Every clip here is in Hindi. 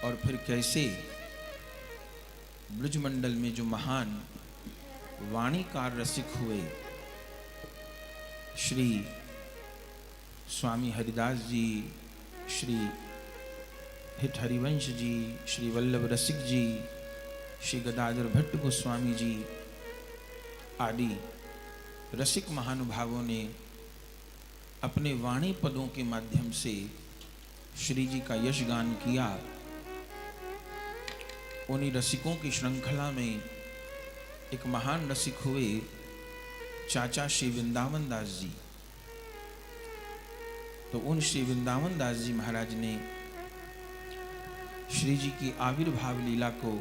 और फिर कैसे ब्रजमंडल में जो महान वाणीकार रसिक हुए श्री स्वामी हरिदास जी, श्री हित हरिवंश जी, श्री वल्लभ रसिक जी, श्री गदाधर भट्ट गोस्वामी जी आदि रसिक महानुभावों ने अपने वाणी पदों के माध्यम से श्री जी का यश गान किया। उन्हीं रसिकों की श्रृंखला में एक महान रसिक हुए चाचा श्री वृंदावन दास जी। तो उन श्री वृंदावन दास जी महाराज ने श्री जी की आविर्भाव लीला को,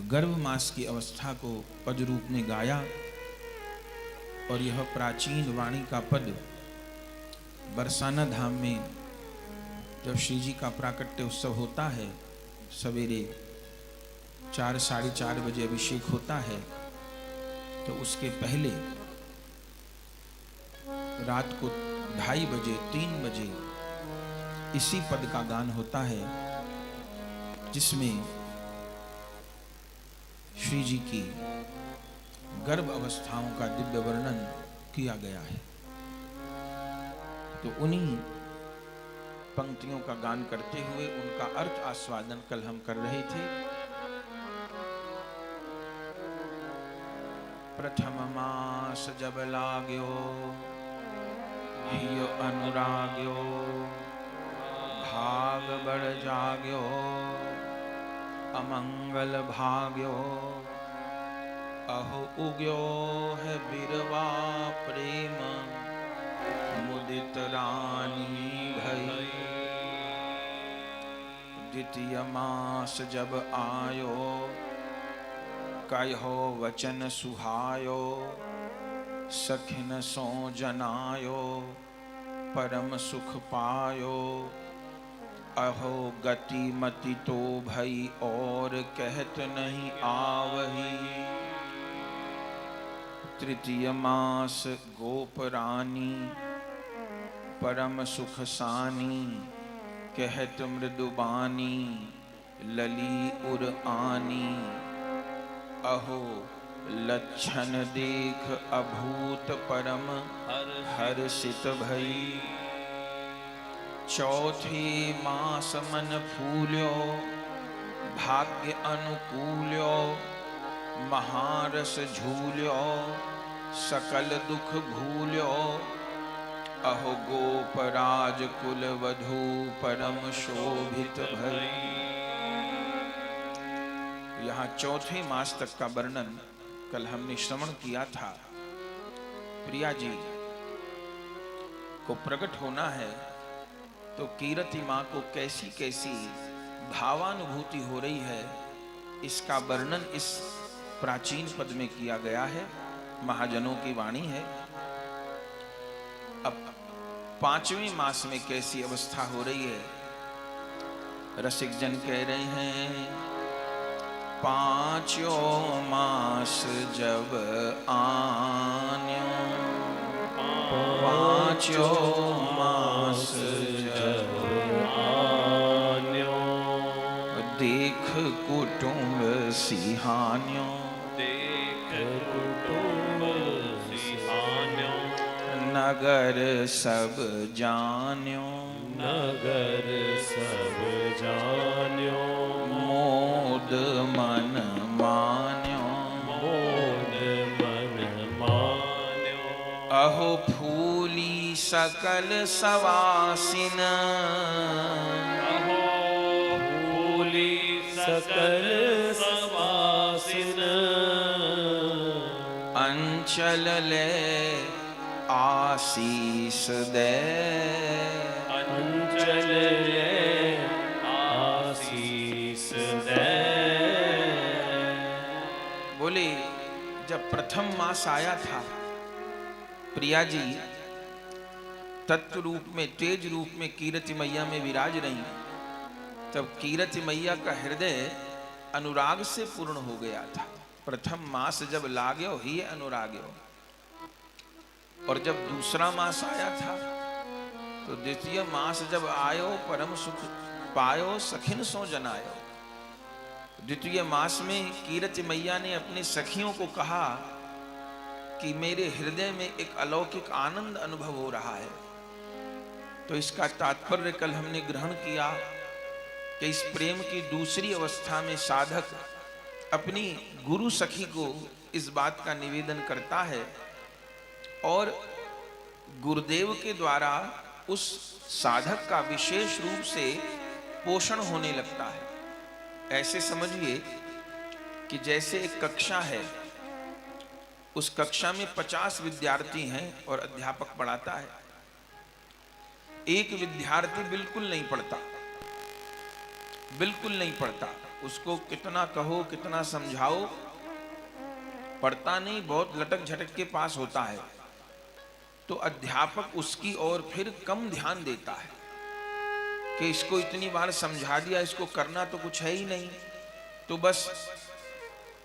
गर्भ मास की अवस्था को पद रूप में गाया। और यह प्राचीन वाणी का पद बरसाना धाम में जब श्री जी का प्राकट्य उत्सव होता है, सवेरे 4 साढ़े 4 बजे अभिषेक होता है, तो उसके पहले रात को 2:30 बजे 3 बजे इसी पद का गान होता है, जिसमें श्री जी की गर्भ अवस्थाओं का दिव्य वर्णन किया गया है। तो उन्हीं पंक्तियों का गान करते हुए उनका अर्थ आस्वादन कल हम कर रहे थे। प्रथम मास जब लाग्यो हियो अनुराग्यो, भाग बढ़ जाग्यो अमंगल भाग्यो, अहो उग्यो है बिरवा प्रेम मुदित रानी भई। द्वितीय मास जब आयो कहो वचन सुहायो, सखिन सो जनायो परम सुख पायो, अहो गति मति तो भई और कहत नहीं आवही। तृतीय मास गोप रानी परम सुख सानी, कहत मृदुबानी लली उर आनी, अहो लक्षण देख अभूत परम हर्षित भई। चौथे मास मन फूल्यो भाग्य अनुकूल्यो, महारस झूल्यो सकल दुख भूल्यो, अहो गोप राज कुल वधू परम शोभित भई। यहाँ चौथे मास तक का वर्णन कल हमने श्रवण किया था। प्रिया जी को प्रकट होना है तो कीरति माँ को कैसी कैसी भावानुभूति हो रही है, इसका वर्णन इस प्राचीन पद में किया गया है। महाजनों की वाणी है। अब 5वें मास में कैसी अवस्था हो रही है, रसिक जन कह रहे हैं। 5वें मास जब आन्यो, 5वें मास जब आन्यो, देख कुटुंब सिहान्यो, देख कुटुंब सिहान्यो, नगर सब जान्यो, नगर सब जान्यो, मोद मन मान्यो, मोद मन मान्यो, अहो फूली सकल सवासिन, अहो फूली सकल सवासिन, अंचल ले आशीष दे, अंचल ले आशीष दे। बोले जब प्रथम मास आया था, प्रिया जी तत्व रूप में, तेज रूप में कीरति मैया में विराज रही, तब कीरति मैया का हृदय अनुराग से पूर्ण हो गया था। प्रथम मास जब लाग्यो ही अनुराग्यो, और जब दूसरा मास आया था तो द्वितीय मास जब आयो परम सुख पायो सखिन सो जनायो। द्वितीय मास में कीरति मैया ने अपने सखियों को कहा कि मेरे हृदय में एक अलौकिक आनंद अनुभव हो रहा है। तो इसका तात्पर्य कल हमने ग्रहण किया कि इस प्रेम की दूसरी अवस्था में साधक अपनी गुरु सखी को इस बात का निवेदन करता है और गुरुदेव के द्वारा उस साधक का विशेष रूप से पोषण होने लगता है। ऐसे समझिए कि जैसे एक कक्षा है, उस कक्षा में 50 विद्यार्थी हैं और अध्यापक पढ़ाता है। एक विद्यार्थी बिल्कुल नहीं पढ़ता, बिल्कुल नहीं पढ़ता। उसको कितना कहो, कितना समझाओ, पढ़ता नहीं, बहुत लटक झटक के पास होता है। तो अध्यापक उसकी ओर फिर कम ध्यान देता है कि इसको इतनी बार समझा दिया, इसको करना तो कुछ है ही नहीं, तो बस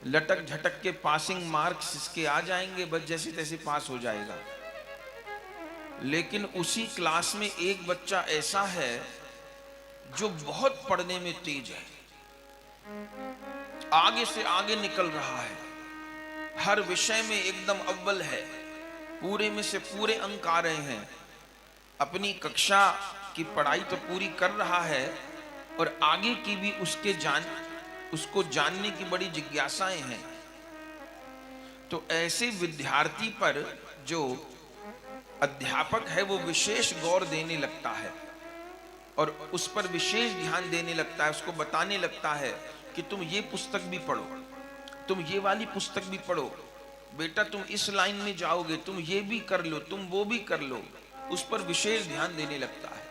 लटक झटक के पासिंग मार्क्स इसके आ जाएंगे, बस जैसे तैसे पास हो जाएगा। लेकिन उसी क्लास में एक बच्चा ऐसा है जो बहुत पढ़ने में तेज है, आगे से आगे निकल रहा है, हर विषय में एकदम अव्वल है, पूरे में से पूरे अंक आ रहे हैं, अपनी कक्षा की पढ़ाई तो पूरी कर रहा है और आगे की भी उसको जानने की बड़ी जिज्ञासाएं हैं। तो ऐसे विद्यार्थी पर जो अध्यापक है वो विशेष गौर देने लगता है और उस पर विशेष ध्यान देने लगता है, उसको बताने लगता है कि तुम ये पुस्तक भी पढ़ो, तुम ये वाली पुस्तक भी पढ़ो, बेटा तुम इस लाइन में जाओगे, तुम ये भी कर लो, तुम वो भी कर लो, उस पर विशेष ध्यान देने लगता है।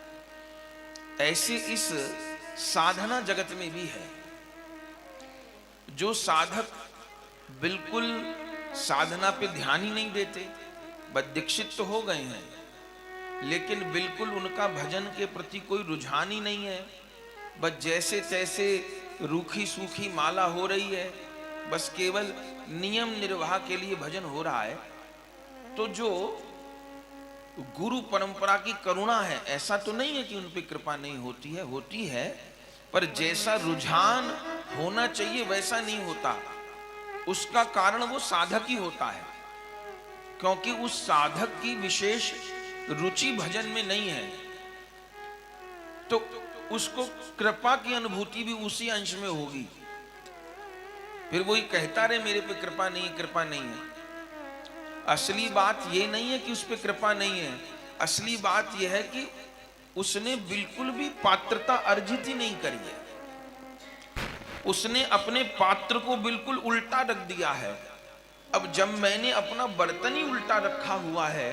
ऐसे इस साधना जगत में भी है, जो साधक बिल्कुल साधना पे ध्यान ही नहीं देते, बस दीक्षित तो हो गए हैं लेकिन बिल्कुल उनका भजन के प्रति कोई रुझान ही नहीं है, बस जैसे तैसे रूखी सूखी माला हो रही है, बस केवल नियम निर्वाह के लिए भजन हो रहा है। तो जो गुरु परंपरा की करुणा है, ऐसा तो नहीं है कि उन पे कृपा नहीं होती है, होती है, पर जैसा रुझान होना चाहिए वैसा नहीं होता। उसका कारण वो साधक ही होता है, क्योंकि उस साधक की विशेष रुचि भजन में नहीं है, तो उसको कृपा की अनुभूति भी उसी अंश में होगी। फिर वही कहता रहे मेरे पे कृपा नहीं है, कृपा नहीं है। असली बात ये नहीं है कि उस पे कृपा नहीं है, असली बात यह है कि उसने बिल्कुल भी पात्रता अर्जित ही नहीं करी है, उसने अपने पात्र को बिल्कुल उल्टा रख दिया है। अब जब मैंने अपना बर्तन ही उल्टा रखा हुआ है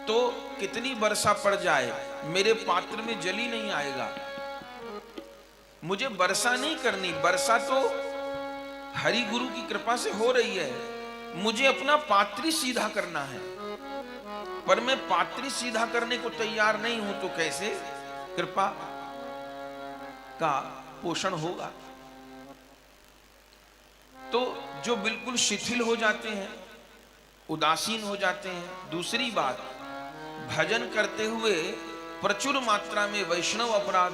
तो कितनी वर्षा पड़ जाए मेरे पात्र में जल ही नहीं आएगा। मुझे वर्षा नहीं करनी, वर्षा तो हरि गुरु की कृपा से हो रही है, मुझे अपना पात्र ही सीधा करना है। पर मैं पात्र सीधा करने को तैयार नहीं हूं तो कैसे कृपा का पोषण होगा। तो जो बिल्कुल शिथिल हो जाते हैं, उदासीन हो जाते हैं। दूसरी बात, भजन करते हुए प्रचुर मात्रा में वैष्णव अपराध,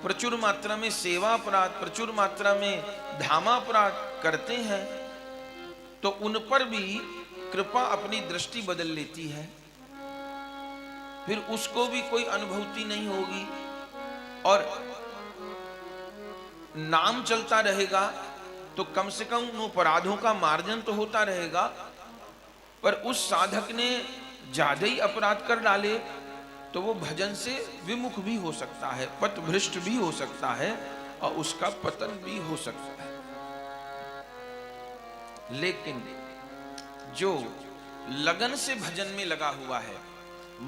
प्रचुर मात्रा में सेवा अपराध, प्रचुर मात्रा में धामा अपराध करते हैं, तो उन पर भी कृपा अपनी दृष्टि बदल लेती है, फिर उसको भी कोई अनुभूति नहीं होगी और नाम चलता रहेगा तो कम से कम उन अपराधों का मार्जन तो होता रहेगा। पर उस साधक ने ज्यादा ही अपराध कर डाले तो वो भजन से विमुख भी हो सकता है, पथभ्रष्ट भी हो सकता है और उसका पतन भी हो सकता है। लेकिन जो लगन से भजन में लगा हुआ है,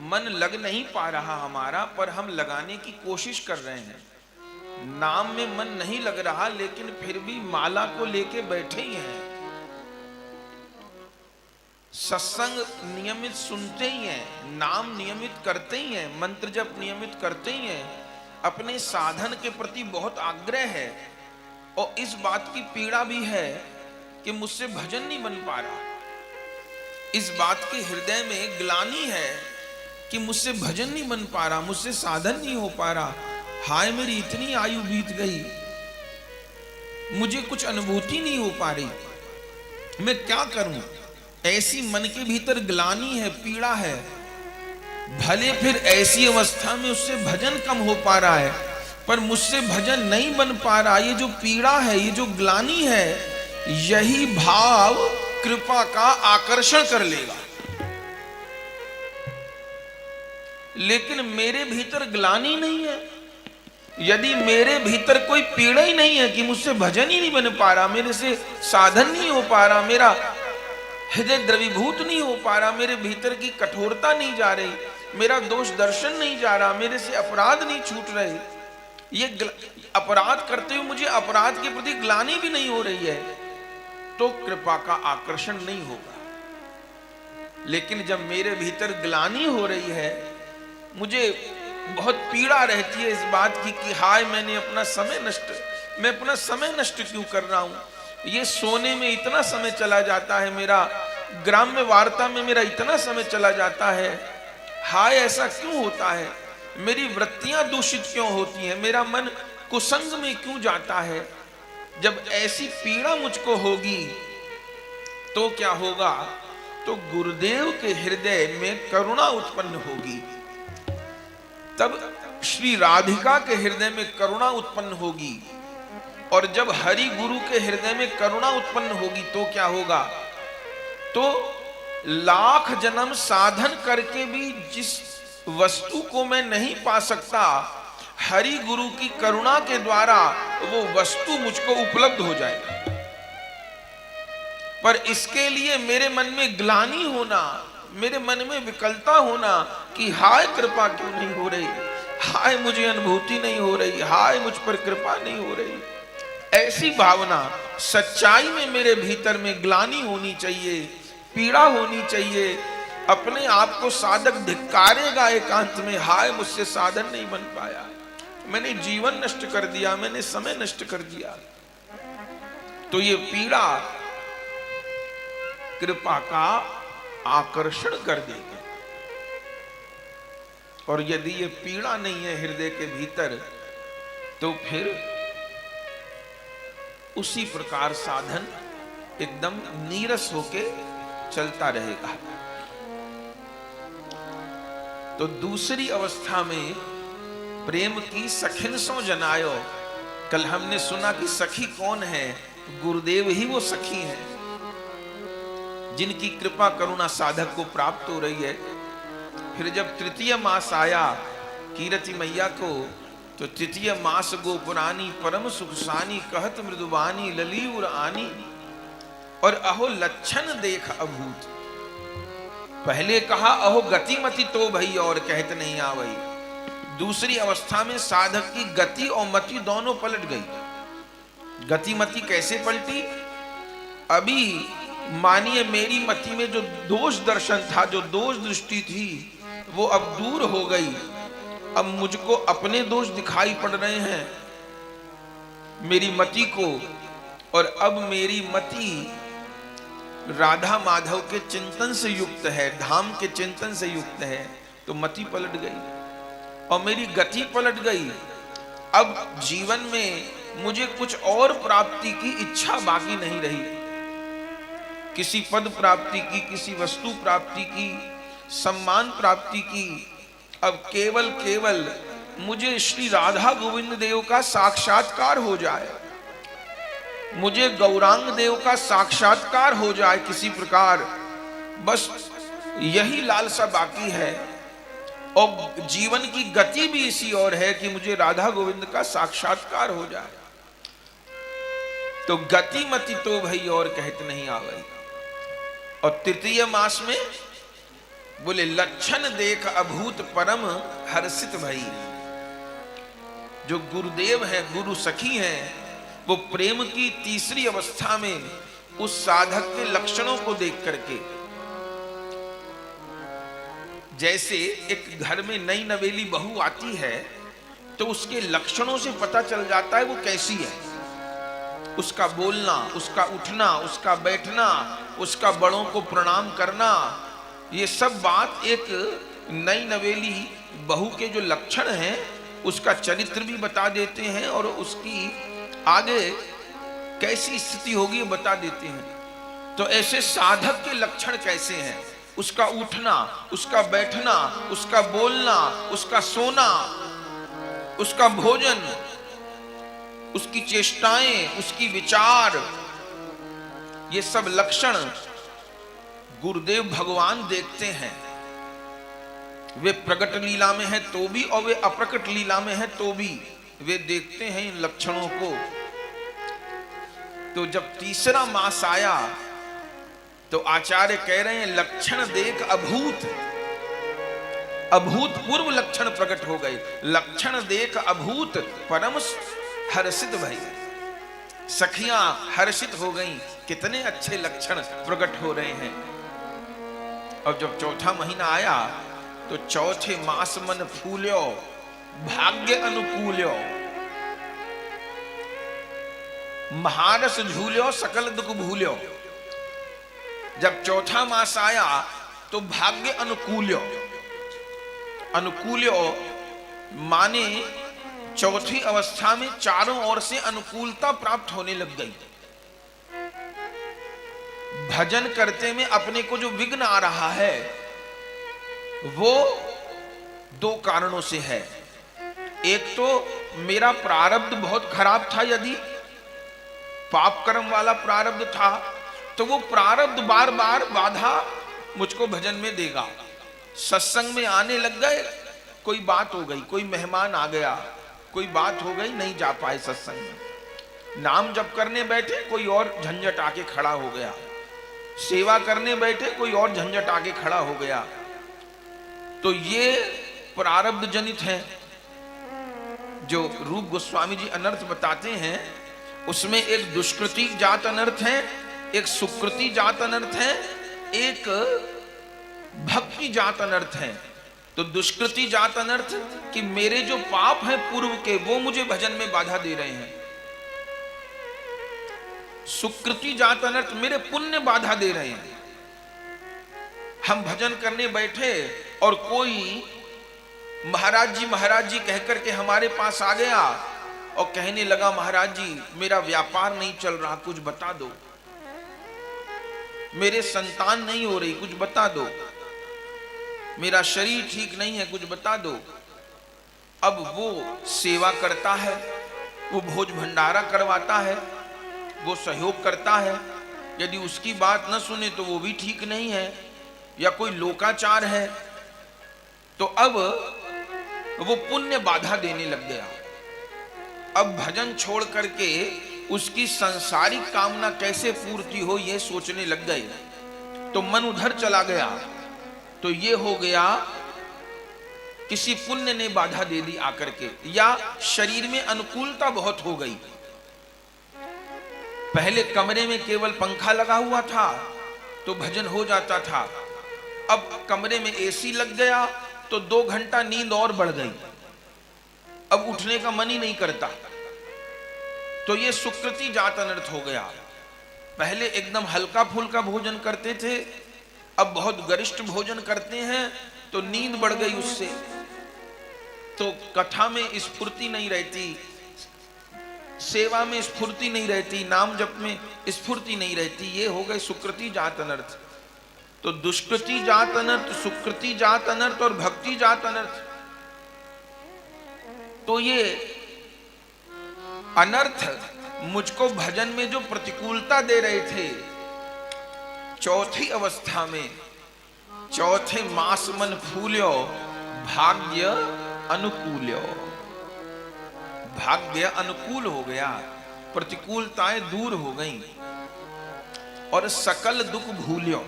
मन लग नहीं पा रहा हमारा, पर हम लगाने की कोशिश कर रहे हैं, नाम में मन नहीं लग रहा लेकिन फिर भी माला को लेके बैठे ही हैं, सत्संग नियमित सुनते ही हैं, नाम नियमित करते ही हैं, मंत्र जप नियमित करते ही हैं, अपने साधन के प्रति बहुत आग्रह है और इस बात की पीड़ा भी है कि मुझसे भजन नहीं बन पा रहा, इस बात के हृदय में ग्लानि है कि मुझसे भजन नहीं बन पा रहा, मुझसे साधन नहीं हो पा रहा, हाय मेरी इतनी आयु बीत गई, मुझे कुछ अनुभूति नहीं हो पा रही, मैं क्या करूं? ऐसी मन के भीतर ग्लानि है, पीड़ा है। भले फिर ऐसी अवस्था में उससे भजन कम हो पा रहा है, पर मुझसे भजन नहीं बन पा रहा। ये जो पीड़ा है, ये जो ग्लानि है, यही भाव कृपा का आकर्षण कर लेगा। लेकिन मेरे भीतर ग्लानि नहीं है। यदि मेरे भीतर कोई पीड़ा ही नहीं है कि मुझसे भजन ही नहीं बन पा रहा, मेरे से साधन नहीं हो पा रहा, मेरा हृदय द्रवीभूत नहीं हो पा रहा, मेरे भीतर की कठोरता नहीं जा रही, मेरा दोष दर्शन नहीं जा रहा, मेरे से अपराध नहीं छूट रहे, ये अपराध करते हुए मुझे अपराध के प्रति ग्लानि भी नहीं हो रही है, तो कृपा का आकर्षण नहीं होगा। लेकिन जब मेरे भीतर ग्लानि हो रही है, मुझे बहुत पीड़ा रहती है इस बात की कि हाय मैं अपना समय नष्ट क्यों कर रहा हूं, ये सोने में इतना समय चला जाता है, मेरा ग्राम्य वार्ता में मेरा इतना समय चला जाता है, हाय ऐसा क्यों होता है, मेरी वृत्तियां दूषित क्यों होती हैं, मेरा मन कुसंग में क्यों जाता है। जब ऐसी पीड़ा मुझको होगी तो क्या होगा? तो गुरुदेव के हृदय में करुणा उत्पन्न होगी, तब श्री राधिका के हृदय में करुणा उत्पन्न होगी। और जब हरि गुरु के हृदय में करुणा उत्पन्न होगी तो क्या होगा? तो लाख जन्म साधन करके भी जिस वस्तु को मैं नहीं पा सकता, हरि गुरु की करुणा के द्वारा वो वस्तु मुझको उपलब्ध हो जाएगी। पर इसके लिए मेरे मन में ग्लानि होना, मेरे मन में विकलता होना कि हाय कृपा क्यों नहीं हो रही, हाय मुझे अनुभूति नहीं हो रही, हाय मुझ पर कृपा नहीं हो रही, ऐसी भावना सच्चाई में मेरे भीतर में ग्लानि होनी चाहिए, पीड़ा होनी चाहिए। अपने आप को साधक धिक्कारेगा एकांत में, हाय मुझसे साधन नहीं बन पाया, मैंने जीवन नष्ट कर दिया, मैंने समय नष्ट कर दिया। तो ये पीड़ा कृपा का आकर्षण कर देगी। और यदि ये पीड़ा नहीं है हृदय के भीतर, तो फिर उसी प्रकार साधन एकदम नीरस होके चलता रहेगा। तो दूसरी अवस्था में प्रेम की सखिन सो जनायो। कल हमने सुना कि सखी कौन है? गुरुदेव ही वो सखी है जिनकी कृपा करुणा साधक को प्राप्त हो रही है। फिर जब तृतीय मास आया कीरति मैया को, तो तृतीय मास गो पुरानी परम सुखसानी कहत मृदुबानी ललीउर आनी, और अहो लक्षण देख अभूत। पहले कहा अहो गतिमति तो भई और कहत नहीं आवई। दूसरी अवस्था में साधक की गति और मति दोनों पलट गई। गतिमति कैसे पलटी? अभी मानिए मेरी मति में जो दोष दर्शन था, जो दोष दृष्टि थी, वो अब दूर हो गई। अब मुझको अपने दोष दिखाई पड़ रहे हैं मेरी मति को, और अब मेरी मति राधा माधव के चिंतन से युक्त है, धाम के चिंतन से युक्त है। तो मति पलट गई और मेरी गति पलट गई। अब जीवन में मुझे कुछ और प्राप्ति की इच्छा बाकी नहीं रही, किसी पद प्राप्ति की, किसी वस्तु प्राप्ति की, सम्मान प्राप्ति की। अब केवल मुझे श्री राधा गोविंद देव का साक्षात्कार हो जाए, मुझे गौरांग देव का साक्षात्कार हो जाए किसी प्रकार, बस यही लालसा बाकी है। और जीवन की गति भी इसी ओर है कि मुझे राधा गोविंद का साक्षात्कार हो जाए। तो गति मति तो भई और कहत नहीं आवे। और तृतीय मास में बोले लक्षण देख अभूत परम हर्षित भई। जो गुरुदेव है, गुरु सखी हैं, वो प्रेम की तीसरी अवस्था में उस साधक के लक्षणों को देख करके, जैसे एक घर में नई नवेली बहू आती है तो उसके लक्षणों से पता चल जाता है वो कैसी है। उसका बोलना, उसका उठना, उसका बैठना, उसका बड़ों को प्रणाम करना, ये सब बात एक नई नवेली बहू के जो लक्षण हैं उसका चरित्र भी बता देते हैं और उसकी आगे कैसी स्थिति होगी बता देते हैं। तो ऐसे साधक के लक्षण कैसे हैं, उसका उठना, उसका बैठना, उसका बोलना, उसका सोना, उसका भोजन, उसकी चेष्टाएं, उसकी विचार, ये सब लक्षण गुरुदेव भगवान देखते हैं। वे प्रकट लीला में है तो भी और वे अप्रकट लीला में है तो भी वे देखते हैं इन लक्षणों को। तो जब तीसरा मास आया तो आचार्य कह रहे हैं लक्षण देख अभूतपूर्व लक्षण प्रकट हो गए। लक्षण देख अभूत परम हर्षित भई, सखियां हर्षित हो गईं, कितने अच्छे लक्षण प्रकट हो रहे हैं। और जब चौथा महीना आया तो चौथे मास मन फूल्यो भाग्य अनुकूल्यो, महारस झूल्यो सकल दुख भूल्यो। जब चौथा मास आया तो भाग्य अनुकूल्यो, अनुकूल्यो माने चौथी अवस्था में चारों ओर से अनुकूलता प्राप्त होने लग गई। भजन करते में अपने को जो विघ्न आ रहा है वो दो कारणों से है। एक तो मेरा प्रारब्ध बहुत खराब था, यदि पाप कर्म वाला प्रारब्ध था तो वो प्रारब्ध बार बार बाधा मुझको भजन में देगा। सत्संग में आने लग गए, कोई बात हो गई, कोई मेहमान आ गया, कोई बात हो गई, नहीं जा पाए सत्संग में। नाम जप करने बैठे, कोई और झंझट आके खड़ा हो गया। सेवा करने बैठे, कोई और झंझट आके खड़ा हो गया। तो ये प्रारब्ध जनित है। जो रूप गोस्वामी जी अनर्थ बताते हैं उसमें एक दुष्कृति जात अनर्थ है, एक सुकृति जात अनर्थ है, एक भक्ति जात अनर्थ है। तो दुष्कृति जात अनर्थ कि मेरे जो पाप हैं पूर्व के वो मुझे भजन में बाधा दे रहे हैं। सुकृति जात अनर्थ मेरे पुण्य बाधा दे रहे हैं। हम भजन करने बैठे और कोई महाराज जी कहकर के हमारे पास आ गया और कहने लगा महाराज जी मेरा व्यापार नहीं चल रहा, कुछ बता दो, मेरे संतान नहीं हो रही, कुछ बता दो, मेरा शरीर ठीक नहीं है, कुछ बता दो। अब वो सेवा करता है, वो भोज भंडारा करवाता है, वो सहयोग करता है, यदि उसकी बात न सुने तो वो भी ठीक नहीं है, या कोई लोकाचार है, तो अब वो पुण्य बाधा देने लग गया। अब भजन छोड़ करके उसकी सांसारिक कामना कैसे पूर्ति हो ये सोचने लग गए, तो मन उधर चला गया। तो ये हो गया किसी पुण्य ने बाधा दे दी आकर के, या शरीर में अनुकूलता बहुत हो गई। पहले कमरे में केवल पंखा लगा हुआ था तो भजन हो जाता था, अब कमरे में एसी लग गया तो 2 घंटा नींद और बढ़ गई, अब उठने का मन ही नहीं करता। तो ये सुकृति जात अनर्थ हो गया। पहले एकदम हल्का फुल्का भोजन करते थे, अब बहुत गरिष्ठ भोजन करते हैं तो नींद बढ़ गई उससे, तो कथा में स्फूर्ति नहीं रहती, सेवा में स्फूर्ति नहीं रहती, नाम जप में स्फूर्ति नहीं रहती। ये हो गए सुकृति जात अनर्थ। तो दुष्कृति जात अनर्थ, सुकृति जात अनर्थ और भक्ति जात अनर्थ। तो ये अनर्थ मुझको भजन में जो प्रतिकूलता दे रहे थे, चौथी अवस्था में चौथे मास मन फूल्यो भाग्य अनुकूल्यो, भाग्य अनुकूल हो गया, प्रतिकूलताएं दूर हो गईं और सकल दुख भूल्यो।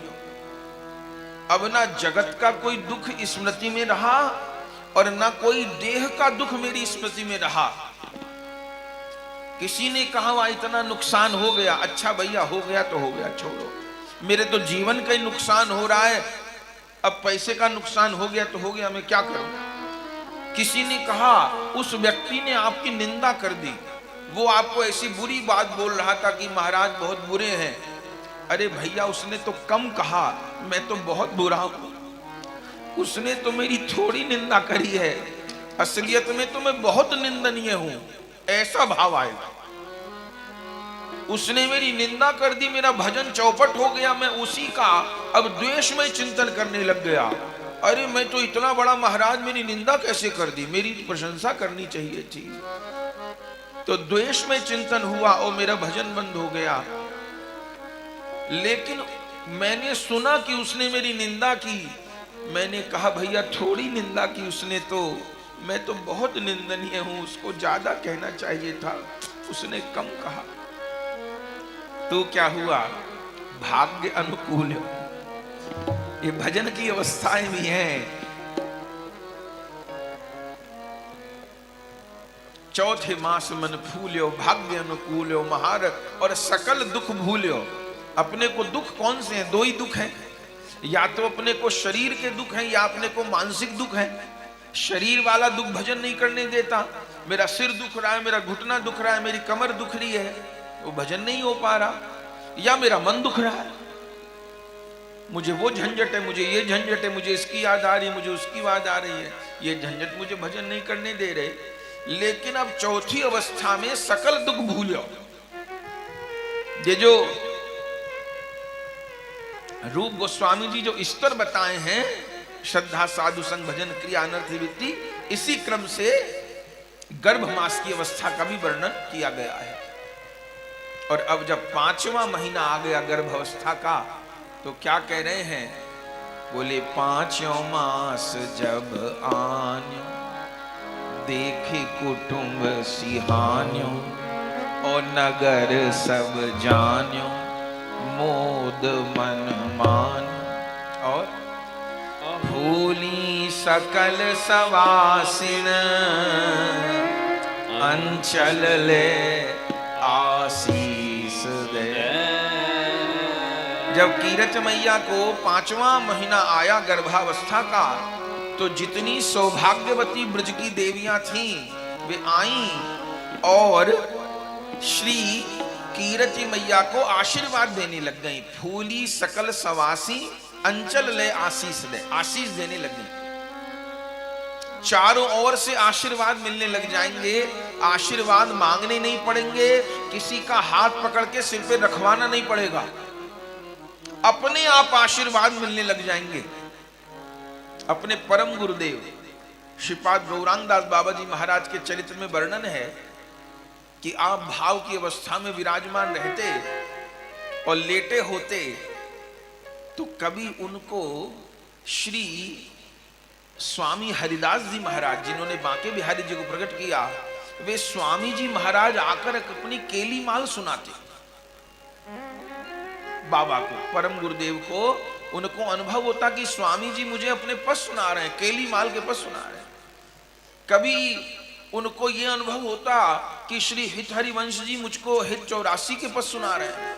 अब ना जगत का कोई दुख स्मृति में रहा और ना कोई देह का दुख मेरी स्मृति में रहा। किसी ने कहा वहां इतना नुकसान हो गया, अच्छा भैया हो गया तो हो गया, छोड़ो, मेरे तो जीवन का ही नुकसान हो रहा है, अब पैसे का नुकसान हो गया तो हो गया, मैं क्या करूं। किसी ने कहा उस व्यक्ति ने आपकी निंदा कर दी, वो आपको ऐसी बुरी बात बोल रहा था कि महाराज बहुत बुरे हैं। अरे भैया उसने तो कम कहा, मैं तो बहुत बुरा हूं, उसने तो मेरी थोड़ी निंदा करी है, असलियत में तो मैं बहुत निंदनीय हूं, ऐसा भाव आएगा। उसने मेरी निंदा कर दी, मेरा भजन चौपट हो गया, मैं उसी का अब द्वेष में चिंतन करने लग गया। अरे मैं तो इतना बड़ा महाराज, मेरी निंदा कैसे कर दी, मेरी प्रशंसा करनी चाहिए थी। तो द्वेष में चिंतन हुआ और मेरा भजन बंद हो गया। लेकिन मैंने सुना कि उसने मेरी निंदा की। मैंने कहा भैया थोड़ी निंदा की उसने, तो मैं तो बहुत निंदनीय हूं, उसको ज्यादा कहना चाहिए था, उसने कम कहा। तो क्या हुआ, भाग्य अनुकूल है। ये भजन की अवस्थाएं भी हैं। चौथे मास मन फूल्यो, भाग्य अनुकूल्यो, महारथ और सकल दुख भूल्यो। अपने को दुख कौन से हैं? दो ही दुख हैं, या तो अपने को शरीर के दुख हैं या अपने को मानसिक दुख है। शरीर वाला दुख भजन नहीं करने देता। मेरा सिर दुख रहा है, मेरा घुटना दुख रहा है, मेरी कमर दुख रही है, वो भजन नहीं हो पा रहा। या मेरा मन दुख रहा है, मुझे वो झंझट है, मुझे ये झंझट है, मुझे इसकी याद आ रही है, मुझे उसकी याद आ रही है, ये झंझट मुझे भजन नहीं करने दे रहे। लेकिन अब चौथी अवस्था में सकल दुख भूलो। ये जो रूप गोस्वामी जी जो स्तर बताए हैं, श्रद्धा साधु संग भजन क्रिया अनर्थ निवृत्ति, इसी क्रम से गर्भ मास की अवस्था का भी वर्णन किया गया है। और अब जब 5वां महीना आ गया गर्भ अवस्था का, तो क्या कह रहे हैं? बोले 5वां मास जब आन्यो, देखे कुटुंब सिहान्यो, और नगर सब जान्यो, मोद मन मान, और भूली सकल सवासिन, अंचल ले आशीष दे। जब कीरत मैया को 5वां महीना आया गर्भावस्था का, तो जितनी सौभाग्यवती ब्रज की देवियां थीं वे आईं और श्री कीरति मैया को आशीर्वाद देने लग गई। फूली सकल सवासी, अंचल ले आशीष दे, आशीष देने लग गई। चारों ओर से आशीर्वाद मिलने लग जाएंगे। आशीर्वाद मांगने नहीं पड़ेंगे, किसी का हाथ पकड़ के सिर पे रखवाना नहीं पड़ेगा, अपने आप आशीर्वाद मिलने लग जाएंगे। अपने परम गुरुदेव श्रीपाद गौरांग दास बाबा जी महाराज के चरित्र में वर्णन है कि आप भाव की अवस्था में विराजमान रहते और लेटे होते, तो कभी उनको श्री स्वामी हरिदास जी महाराज, जिन्होंने बांके बिहारी जी को प्रकट किया, वे स्वामी जी महाराज आकर अपनी केली माल सुनाते बाबा को, परम गुरुदेव को। उनको अनुभव होता कि स्वामी जी मुझे अपने पद सुना रहे हैं, केली माल के पद सुना रहे हैं। कभी उनको यह अनुभव होता कि श्री हित हरिवंश जी मुझको हित 84 के पद सुना रहे हैं।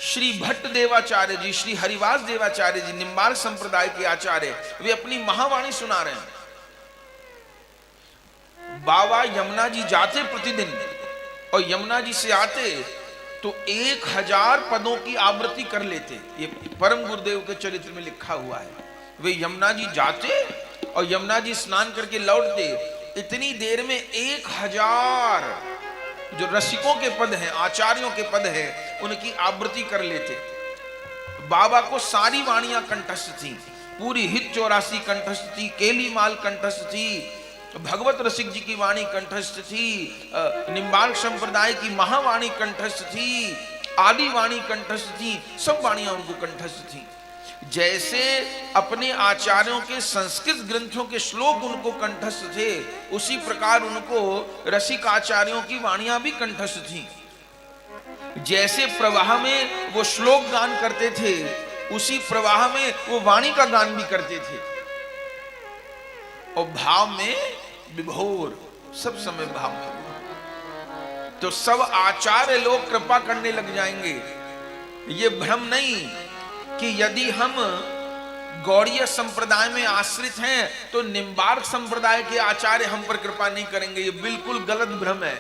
श्री भट्ट देवाचार्य जी, श्री हरिवास देवाचार्य जी, निम्बार्क संप्रदाय के आचार्य, वे अपनी महावाणी सुना रहे हैं। बाबा यमुना जी जाते प्रतिदिन और यमुना जी से आते तो 1000 पदों की आवृत्ति कर लेते। ये परम गुरुदेव के चरित्र में लिखा हुआ है। वे यमुना जी जाते और यमुना जी स्नान करके लौटते, इतनी देर में 1000 जो रसिकों के पद हैं, आचार्यों के पद हैं, उनकी आवृत्ति कर लेते। बाबा को सारी वाणियां कंठस्थ थी, पूरी हित 84 कंठस्थ थी, केली माल कंठस्थ थी, भगवत रसिक जी की वाणी कंठस्थ थी, निम्बार्क संप्रदाय की महावाणी कंठस्थ थी, आदि वाणी कंठस्थ थी, सब वाणियां उनको कंठस्थ थी। जैसे अपने आचार्यों के संस्कृत ग्रंथों के श्लोक उनको कंठस्थ थे, उसी प्रकार उनको रसिक आचार्यों की वाणियां भी कंठस्थ थी। जैसे प्रवाह में वो श्लोक गान करते थे, उसी प्रवाह में वो वाणी का गान भी करते थे। और भाव में विभोर, सब समय भाव में। तो सब आचार्य लोग कृपा करने लग जाएंगे। ये भ्रम नहीं कि यदि हम गौड़ीय संप्रदाय में आश्रित हैं तो निम्बार्क संप्रदाय के आचार्य हम पर कृपा नहीं करेंगे, ये बिल्कुल गलत भ्रम है।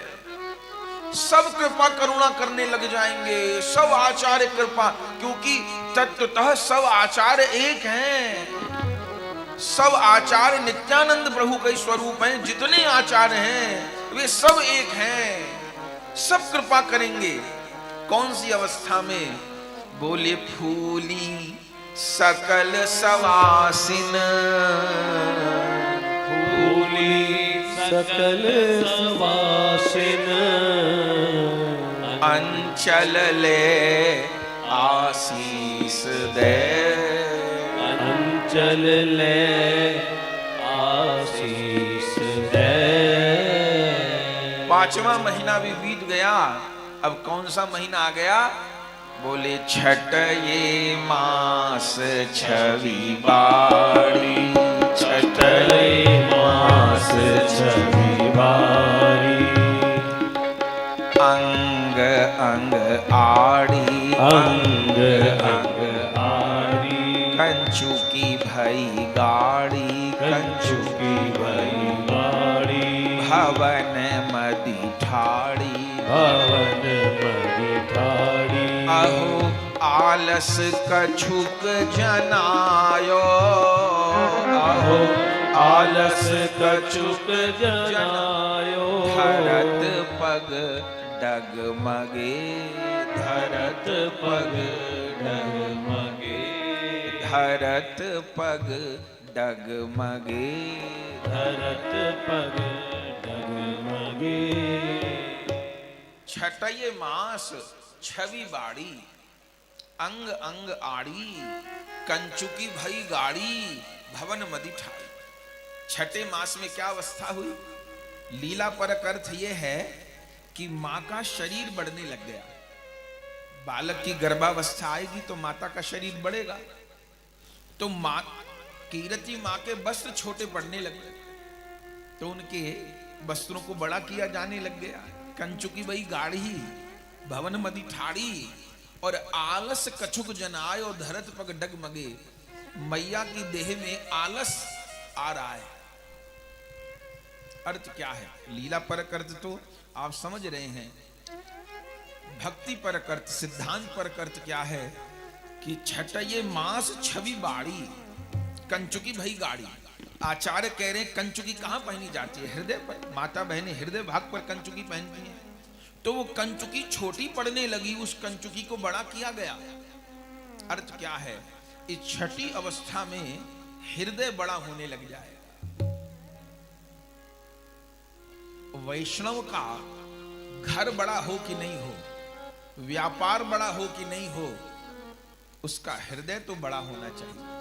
सब कृपा करुणा करने लग जाएंगे, सब आचार्य कृपा, क्योंकि तत्वतः सब आचार्य एक हैं। सब आचार्य नित्यानंद प्रभु के स्वरूप हैं। जितने आचार्य हैं वे सब एक हैं, सब कृपा करेंगे। कौन सी अवस्था में? बोले फूली सकल सवासिन, फूली सकल सवासिन, अंचल ले आशीष दे, अंचल ले आशीष दे। पांचवा महीना भी बीत गया। अब कौन सा महीना आ गया? बोले छठ ये मास छवि बाड़ी, छठ ये मास छवि बाड़ी, अंग अंग आड़ी, अंग अंग आड़ी, कंचू की भई गाड़ी, कंचू की भई गाड़ी, भवन मदी ठाड़ी, भवन मदी ठाड़ी। अहो आलस कछुक जनायो, अहो आलस कछुक जनायो, धरत पग डगमगे, धरत पग डगमगे, धरत पग डगमगे। धरत पग डगमगे। छठये मास छवि बाड़ी, अंग अंग आड़ी, कंचुकी भई गाड़ी, भवन मदी ठाड़ी। छठे मास में क्या अवस्था हुई? लीला परक अर्थ यह है कि मां का शरीर बढ़ने लग गया। बालक की गर्भावस्था आएगी तो माता का शरीर बढ़ेगा, तो मां कीरति मां के वस्त्र छोटे पड़ने लग गए, तो उनके वस्त्रों को बड़ा किया जाने लग गया। कंचुकी भई गाड़ी, भवन मदी ठाड़ी, और आलस कछुक जनायो, धरत पग डगमगे। मैया की देह में आलस आ रहा है। अर्थ क्या है? लीला परक अर्थ तो आप समझ रहे हैं। भक्ति परक अर्थ, सिद्धांत परक अर्थ क्या है कि छठये मास छवि बाड़ी, कंचुकी भई गाड़ी। आचार्य कह रहे हैं कंचुकी कहां पहनी जाती है? हृदय पर। माता बहनें हृदय भाग पर कंचुकी पहनती हैं, तो वो कंचुकी छोटी पड़ने लगी, उस कंचुकी को बड़ा किया गया। अर्थ क्या है? इस छठी अवस्था में हृदय बड़ा होने लग जाए। वैष्णव का घर बड़ा हो कि नहीं हो, व्यापार बड़ा हो कि नहीं हो, उसका हृदय तो बड़ा होना चाहिए।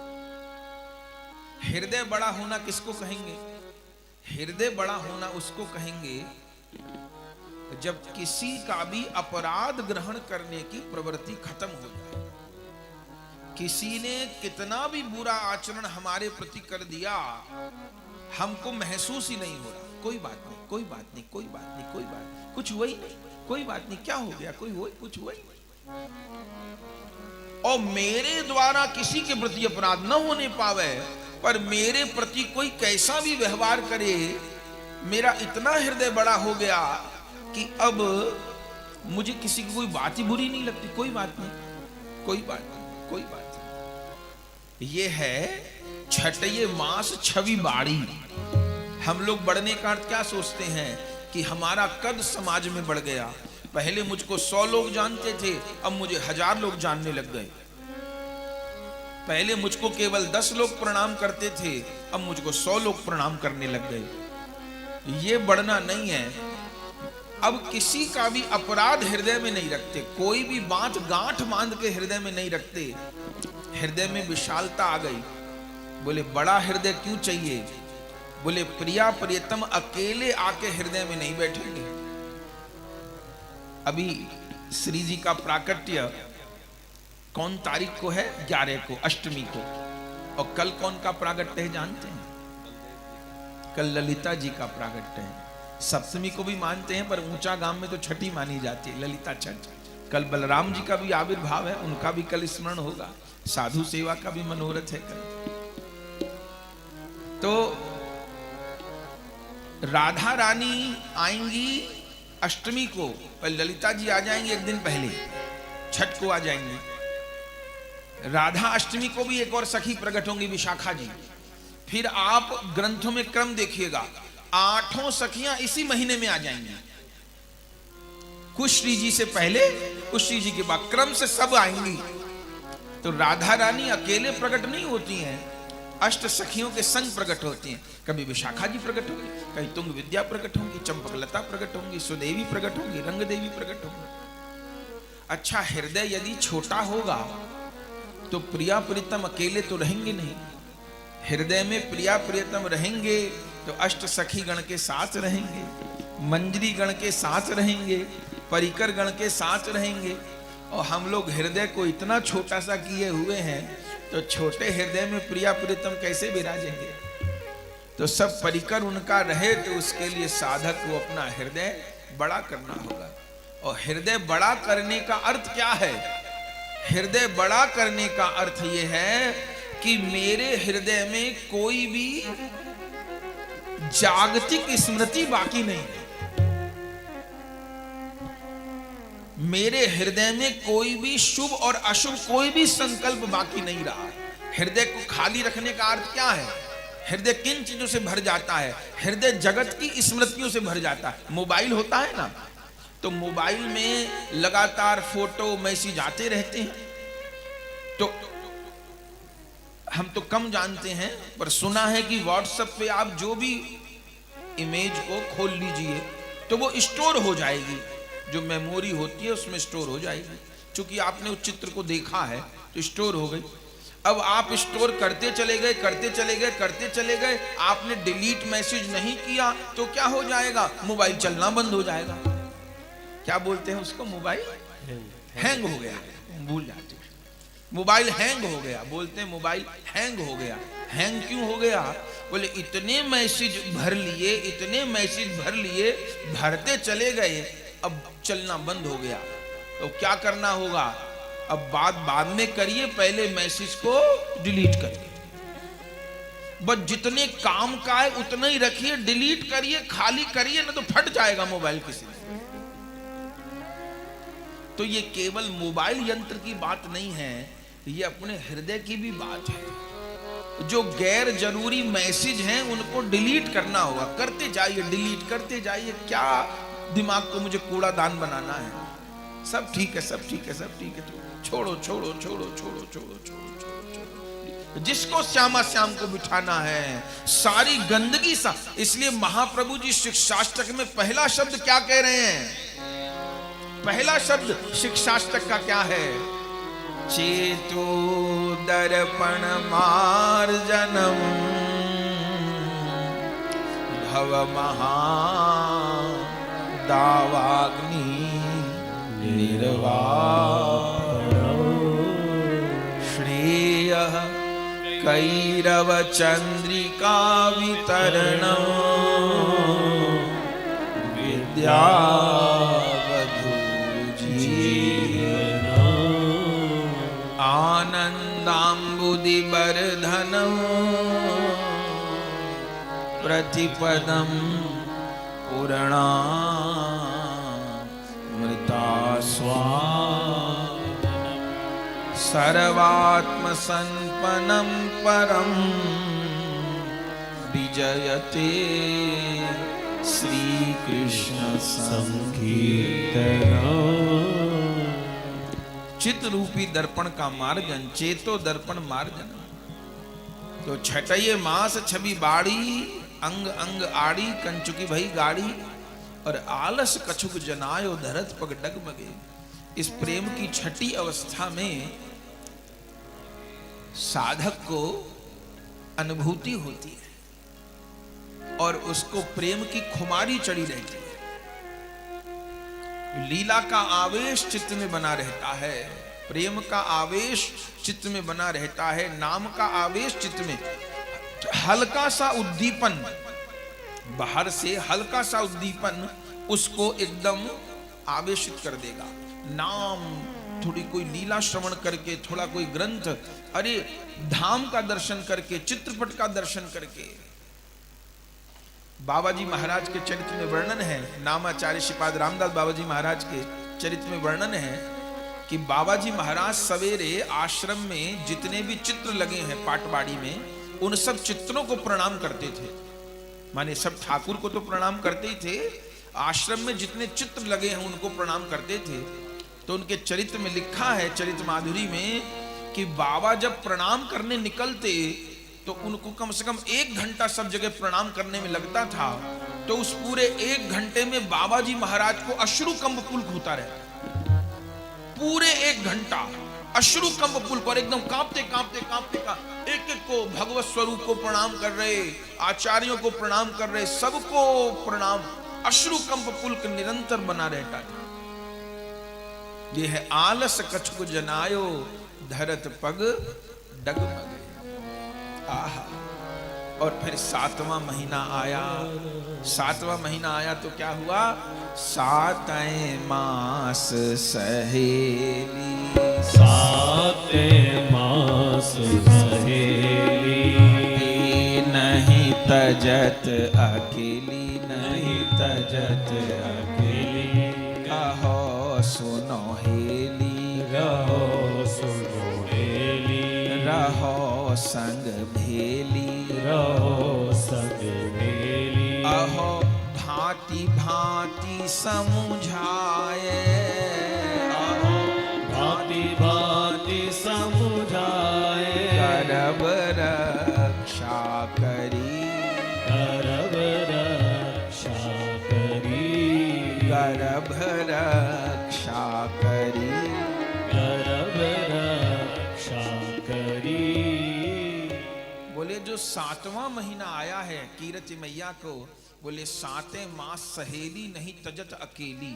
हृदय बड़ा होना किसको कहेंगे? हृदय बड़ा होना उसको कहेंगे जब किसी का भी अपराध ग्रहण करने की प्रवृत्ति खत्म हो जाए। किसी ने कितना भी बुरा आचरण हमारे प्रति कर दिया, हमको महसूस ही नहीं हो रहा। कोई बात नहीं, कोई बात नहीं, कोई बात नहीं, कोई बात नहीं, कुछ हुआ ही नहीं, कोई बात नहीं, क्या हो गया, कोई हुआ, कुछ हुआ ही नहीं। और मेरे द्वारा किसी के प्रति अपराध न होने पावे, पर मेरे प्रति कोई कैसा भी व्यवहार करे, मेरा इतना हृदय बड़ा हो गया कि अब मुझे किसी की कोई बात ही बुरी नहीं लगती। कोई बात नहीं, कोई बात नहीं, कोई बात नहीं। ये है छठये मास छवि बाड़ी। हम लोग बढ़ने का अर्थ क्या सोचते हैं कि हमारा कद समाज में बढ़ गया। पहले मुझको 100 लोग जानते थे, अब मुझे 1000 लोग जानने लग गए। पहले मुझको केवल 10 लोग प्रणाम करते थे, अब मुझको 100 लोग प्रणाम करने लग गए। ये बढ़ना नहीं है। अब किसी का भी अपराध हृदय में नहीं रखते, कोई भी बात गांठ बांध के हृदय में नहीं रखते। हृदय में विशालता आ गई। बोले बड़ा हृदय क्यों चाहिए? बोले प्रिया प्रियतम अकेले आके हृदय में नहीं बैठेंगे। अभी श्री जी का प्राकट्य कौन तारीख को है? 11 को, अष्टमी को। और कल कौन का प्रागट्य है जानते हैं? कल ललिता जी का प्रागट्य है। सप्तमी को भी मानते हैं, पर ऊंचा गांव में तो छठी मानी जाती है, ललिता छठ। कल बलराम जी का भी आविर्भाव है, उनका भी कल स्मरण होगा। साधु सेवा का भी मनोरथ है कल। तो राधा रानी आएंगी अष्टमी को, और ललिता जी आ जाएंगी एक दिन पहले, छठ को आ जाएंगी। राधा अष्टमी को भी एक और सखी प्रकट होंगी, विशाखा जी। फिर आप ग्रंथों में क्रम देखिएगा, 8 सखियां इसी महीने में आ जाएंगी। कुश्री जी से पहले, कुश्री जी के बाद क्रम से सब आएंगी। तो राधा रानी अकेले प्रकट नहीं होती हैं, अष्ट सखियों के संग प्रकट होती हैं। कभी विशाखा जी प्रकट होंगी, कहीं तुंग विद्या प्रकट होंगी, चंपकलता प्रकट होंगी, सुदेवी प्रकट होंगी, रंग देवी प्रकट होंगी। अच्छा, हृदय यदि छोटा होगा तो प्रिया प्रीतम अकेले तो रहेंगे नहीं। हृदय में प्रिया प्रियतम रहेंगे तो अष्ट सखी गण के साथ रहेंगे, मंजरी गण के साथ रहेंगे, परिकर गण के साथ रहेंगे। और हम लोग हृदय को इतना छोटा सा किए हुए हैं, तो छोटे हृदय में प्रिया प्रीतम कैसे विराजेंगे? तो सब परिकर उनका रहे, तो उसके लिए साधक को अपना हृदय बड़ा करना होगा। और हृदय बड़ा करने का अर्थ क्या है? हृदय बड़ा करने का अर्थ यह है कि मेरे हृदय में कोई भी जागतिक स्मृति बाकी नहीं है। मेरे हृदय में कोई भी शुभ और अशुभ कोई भी संकल्प बाकी नहीं रहा। हृदय को खाली रखने का अर्थ क्या है? हृदय किन चीजों से भर जाता है? हृदय जगत की स्मृतियों से भर जाता है। मोबाइल होता है ना, तो मोबाइल में लगातार फोटो मैसेज आते रहते हैं। तो हम तो कम जानते हैं, पर सुना है कि व्हाट्सएप पे आप जो भी इमेज को खोल लीजिए तो वो स्टोर हो जाएगी, जो मेमोरी होती है उसमें स्टोर हो जाएगी। क्योंकि आपने उस चित्र को देखा है तो स्टोर हो गई। अब आप स्टोर करते चले गए, करते चले गए, करते चले गए, आपने डिलीट मैसेज नहीं किया तो क्या हो जाएगा? मोबाइल चलना बंद हो जाएगा। क्या बोलते हैं उसको? मोबाइल हैंग हो गया, भूल जाते हैं। मोबाइल हैंग हो गया, बोलते हैं मोबाइल हैंग हो गया। हैंग क्यों हो गया? बोले इतने मैसेज भर लिए, इतने मैसेज भर लिए, भरते चले गए, अब चलना बंद हो गया। तो क्या करना होगा? अब बात बाद में करिए, पहले मैसेज को डिलीट करिए। बस जितने काम का है उतना ही रखिए, डिलीट करिए, खाली करिए, ना तो फट जाएगा मोबाइल किसी से। तो ये केवल मोबाइल यंत्र की बात नहीं है, ये अपने हृदय की भी बात है। जो गैर जरूरी मैसेज हैं उनको डिलीट करना होगा। करते जाइए, डिलीट करते जाइए। क्या दिमाग को मुझे कूड़ादान बनाना है? सब ठीक है, सब ठीक है, सब ठीक है, तो छोड़ो छोड़ो छोड़ो छोड़ो छोड़ो छोड़ो छोड़ो। जिसको श्यामा श्याम को बिठाना है, सारी गंदगी सा। इसलिए महाप्रभु जी शिक्षाष्टक में पहला शब्द क्या कह रहे हैं? पहला शब्द शिक्षाष्टक का क्या है? चेतो दर्पण मार्जनम भव महा दावाग्नि निर्वापणम् श्रेयः कैरव चंद्रिका वितरणम् विद्या आनंदाम्बुदिवर्धनम् प्रतिपदं पुराणामृतास्वादनं सर्वात्मसंपन्नं परं विजयते श्री कृष्ण संकीर्तनम्। चित्त रूपी दर्पण का मार्जन, चेतो दर्पण मार्जन। तो छठये मास छवि बाड़ी, अंग अंग आड़ी, कंचुकी भई गाड़ी, और आलस कछुक जनायो धरत पग डगमगे। इस प्रेम की छठी अवस्था में साधक को अनुभूति होती है और उसको प्रेम की खुमारी चढ़ी रहती है। लीला का आवेश चित्त में बना रहता है, प्रेम का आवेश चित्त में बना रहता है, नाम का आवेश चित्त में। हल्का सा उद्दीपन, बाहर से हल्का सा उद्दीपन उसको एकदम आवेशित कर देगा। नाम, थोड़ी कोई लीला श्रवण करके, थोड़ा कोई ग्रंथ, अरे धाम का दर्शन करके, चित्रपट का दर्शन करके। बाबा जी महाराज के चरित्र में वर्णन है, नामाचार्य श्रीपाद रामदास बाबा जी महाराज के चरित्र में वर्णन है कि बाबा जी महाराज सवेरे आश्रम में जितने भी चित्र लगे हैं पाटवाड़ी में, उन सब चित्रों को प्रणाम करते थे। माने सब ठाकुर को तो प्रणाम करते ही थे, आश्रम में जितने चित्र लगे हैं उनको प्रणाम करते थे। तो उनके चरित्र में लिखा है, चरित्र माधुरी में, कि बाबा जब प्रणाम करने निकलते तो उनको कम से कम 1 घंटा सब जगह प्रणाम करने में लगता था। तो उस पूरे 1 घंटे में बाबा जी महाराज को अश्रु कंप पुलक होता रहता। पूरे 1 घंटा अश्रु कंप पुलक, और एकदम कांपते कांपते कांपते एक एक को भगवत स्वरूप को प्रणाम कर रहे, आचार्यों को प्रणाम कर रहे, सबको प्रणाम, अश्रु कंप पुलक निरंतर बना रहता था। ये है आलस कछुक जनायो, धरत पग डगमगे। आहा। और फिर 7वां महीना आया। 7वां महीना आया तो क्या हुआ? 7वें मास सहेली, 7वें मास सहेली, नहीं तजत अकेली, नहीं तजत अकेली, कहो सुनो हेली, रहो सुनो हेली, रहो संग भेली, रहो संग भेली, अहो भांति भांति समुझाए, अहो भांति भांति समुझाए, करब रक्षा करी, करब रक्षा करी, गर्भ रक्षा करी, करब रक्षा करी। बोले जो 7वां महीना आया है कीरति मैया को, बोले 7वें मास सहेली, नहीं तजत अकेली।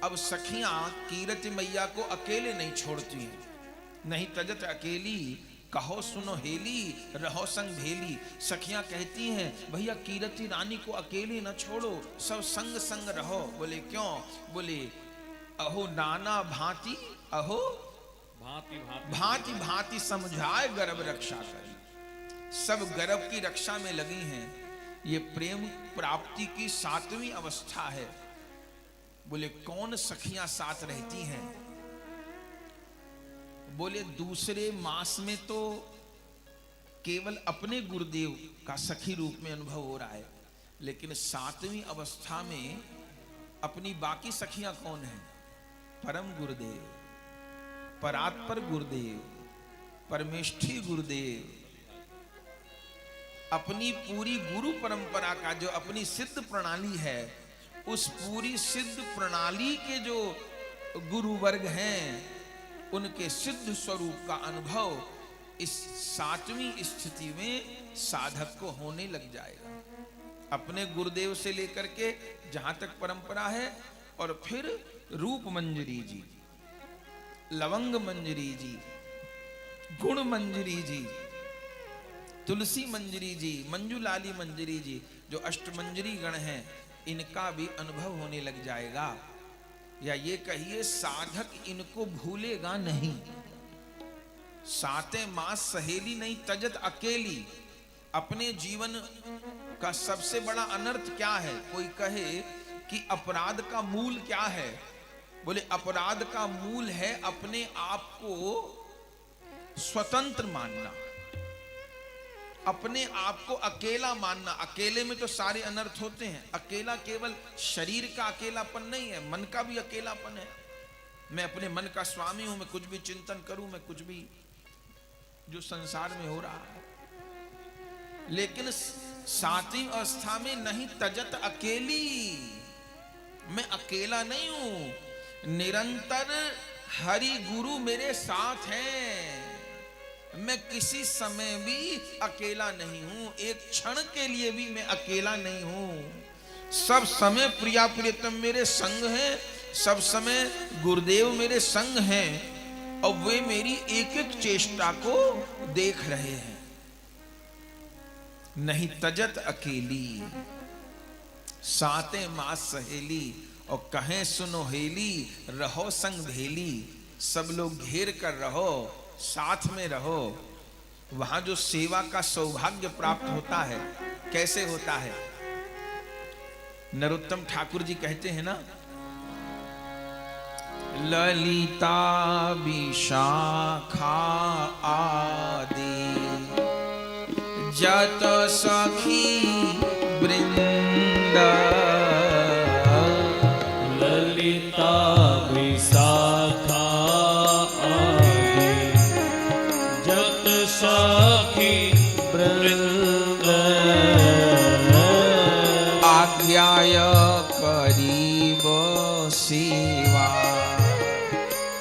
अब सखियां कीरति मैया को अकेले नहीं छोड़ती हैं। नहीं तजत अकेली, कहो सुनो हेली, रहो संग भेली। सखियां कहती हैं भैया कीरति रानी को अकेले न छोड़ो, सब संग संग रहो। बोले क्यों? बोले अहो नाना भांति, अहो भांति भांति भांति समझाए, गर्भ रक्षा करी। सब गर्भ की रक्षा में लगी हैं। ये प्रेम प्राप्ति की 7वीं अवस्था है। बोले कौन सखियां साथ रहती हैं? बोले दूसरे मास में तो केवल अपने गुरुदेव का सखी रूप में अनुभव हो रहा है, लेकिन 7वीं अवस्था में अपनी बाकी सखियां कौन हैं? परम गुरुदेव, परात्पर गुरुदेव, परमेष्ठी गुरुदेव, अपनी पूरी गुरु परंपरा का जो अपनी सिद्ध प्रणाली है, उस पूरी सिद्ध प्रणाली के जो गुरु वर्ग हैं, उनके सिद्ध स्वरूप का अनुभव इस 7वीं स्थिति में साधक को होने लग जाएगा। अपने गुरुदेव से लेकर के जहां तक परंपरा है, और फिर रूप मंजरी जी, लवंग मंजरी जी, गुण मंजरी जी, तुलसी मंजरी जी, मंजुलाली मंजरी जी, जो अष्टमंजरी गण हैं, इनका भी अनुभव होने लग जाएगा। या ये कहिए साधक इनको भूलेगा नहीं। 7वें मास सहेली, नहीं तजत अकेली। अपने जीवन का सबसे बड़ा अनर्थ क्या है? कोई कहे कि अपराध का मूल क्या है? बोले अपराध का मूल है अपने आप को स्वतंत्र मानना, अपने आप को अकेला मानना। अकेले में तो सारे अनर्थ होते हैं। अकेला केवल शरीर का अकेलापन नहीं है, मन का भी अकेलापन है। मैं अपने मन का स्वामी हूं, मैं कुछ भी चिंतन करूं, मैं कुछ भी जो संसार में हो रहा है। लेकिन 7वीं अवस्था में नहीं तजत अकेली, मैं अकेला नहीं हूं, निरंतर हरि गुरु मेरे साथ हैं। मैं किसी समय भी अकेला नहीं हूं, एक क्षण के लिए भी मैं अकेला नहीं हूं। सब समय प्रिया प्रियतम मेरे संग हैं, सब समय गुरुदेव मेरे संग हैं, और वे मेरी एक एक चेष्टा को देख रहे हैं। नहीं तजत अकेली, 7वें मास सहेली, और कहें सुनो हेली, रहो संग भेली। सब लोग घेर कर रहो, साथ में रहो। वहां जो सेवा का सौभाग्य प्राप्त होता है, कैसे होता है? नरोत्तम ठाकुर जी कहते हैं ना, ललिता विशाखा आदि जत सखी वृंद ललिता विशाखा आदि जत सखी वृंद आज्ञाय करीब सेवा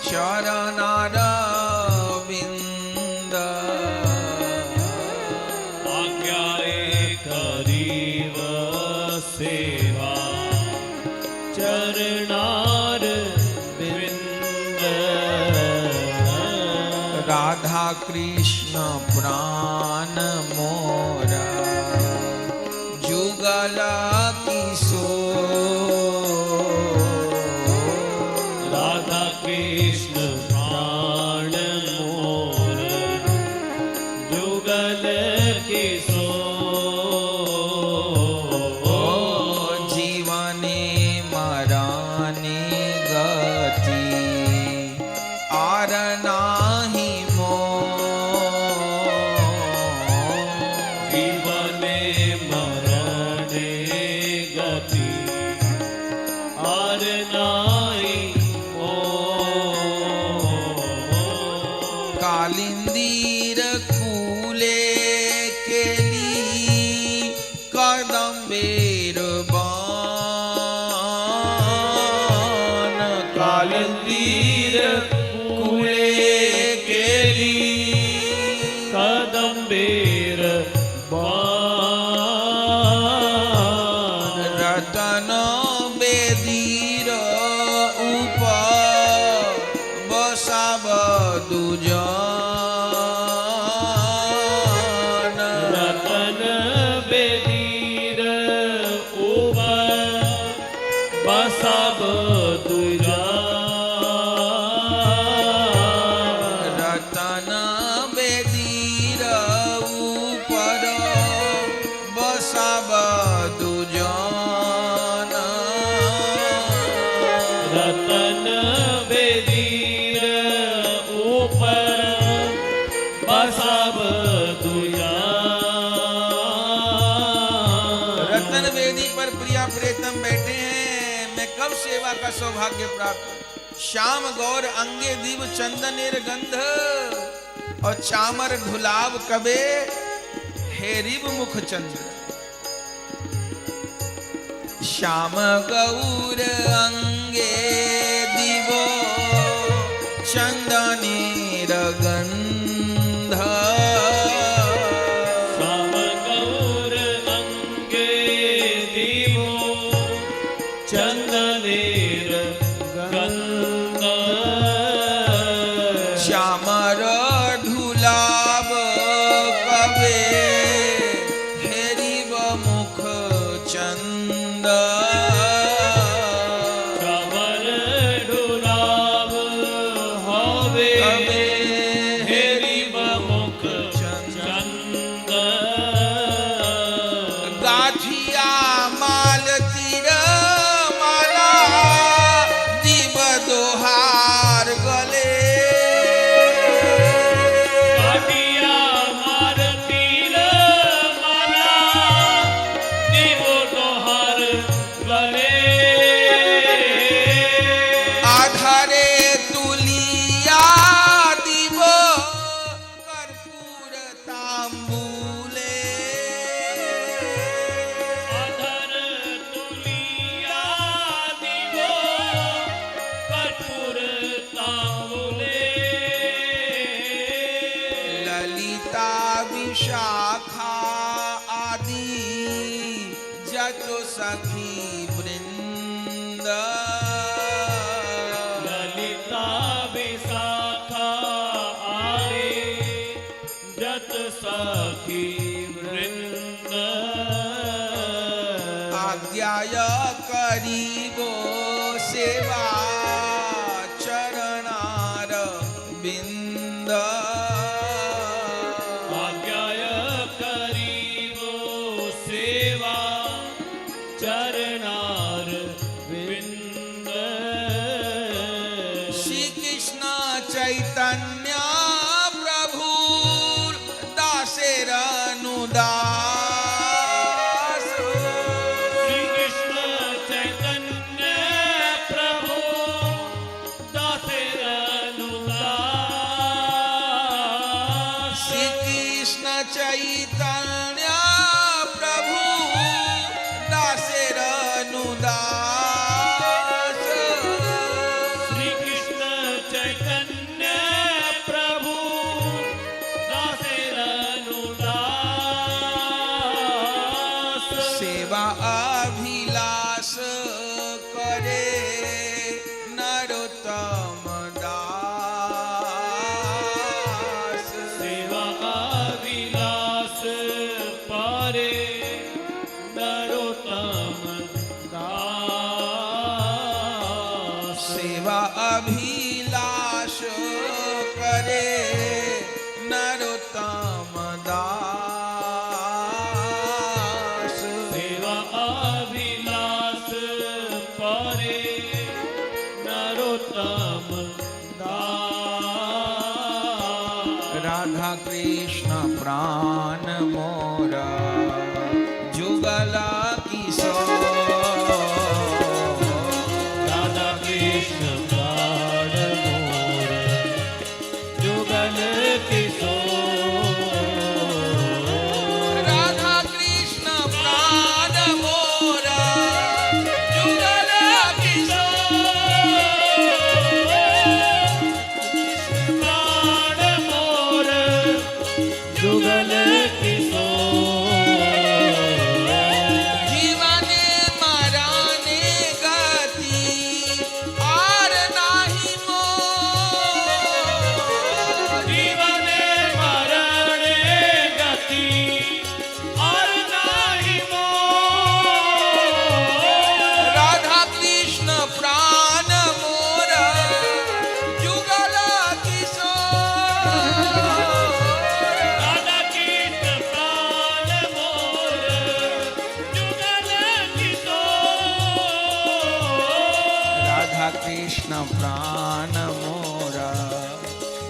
चरणार बिंद आज्ञाए करीब सेवा चरणार बिंद राधा कृष्ण प्राण मोरा जुगल किशोर राधा कृष्ण प्राण मोर जुगल किशोर जीवने मराने गति आर नाही जीवने मरणे गति आर नाई कालिंदीर कूले केली कदम्बेर बाण कालिंदीर कूले केली कदम्बेर बाण रतन बेदीर ऊपर बसाब दुजान रतन बेदीर ऊपर बसब दुजान रतन बेदीर ऊपर बसाब दुजान रतन बेदीर ऊपर बसब दुजान रतन वेदी पर प्रिया प्रियतम बैठे हैं, मैं कब सेवा का सौभाग्य प्राप्त करूं? श्याम गौर अंगे दीव चंदनेर गंध और चामर ढुलाव कबे हेरिब मुख चंद्र। श्याम गौर अंगे दिवो चंदनेर गंध श्याम गौर अंगे दीवो चंदनेर गंध श्यामर ढुलाव कबे हेरिब मुख चंद श्यामर ढुलाव हवे कबे हेरिब मुख चंद गाठिया माल तीर माला दिव दोहार गले काटिया मार तीर माला दिवो तोहार गले आधारे तुलिया दिव कर्पूर तांबूले अधर तुलिया दिवो कर्पूर तांबूले ललिता विशाखा आदि जतो सखी वृंद ललिता विशाखा आदि जत सखी वृंद आज्ञाय करीबो सेवा चरणार बिंद आज्ञाय करीबो सेवा चरणार विंद श्री कृष्ण चैतन्य प्रभु दासेर अनुदान करे नरोत्तम दास। राधा कृष्ण प्राण मोरा जुगला किशोर। राधा कृष्ण प्राण मोर जुगल किशोर। राधा कृष्ण प्राण मोरा जुगल किशोर। प्राण मोर जुगल कृष्ण प्राण मोरा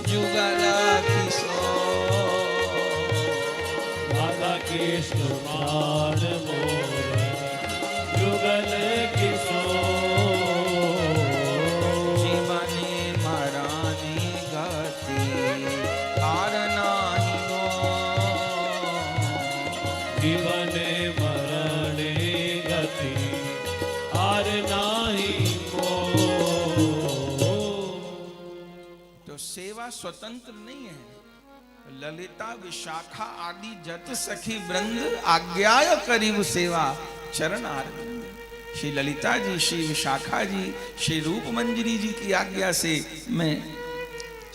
जुगल किशोर। राधा कृष्ण प्राण मोर जुगल किशोर। जीवने मरणे गति आर नाही मोर। जीवने मरणे गति आर नाही सेवा स्वतंत्र नहीं है। ललिता विशाखा आदि जत सखी वृंद आज्ञाय करीब सेवा चरण आरविंद। श्री ललिता जी, श्री विशाखा जी, श्री रूप मंजरी जी की आज्ञा से मैं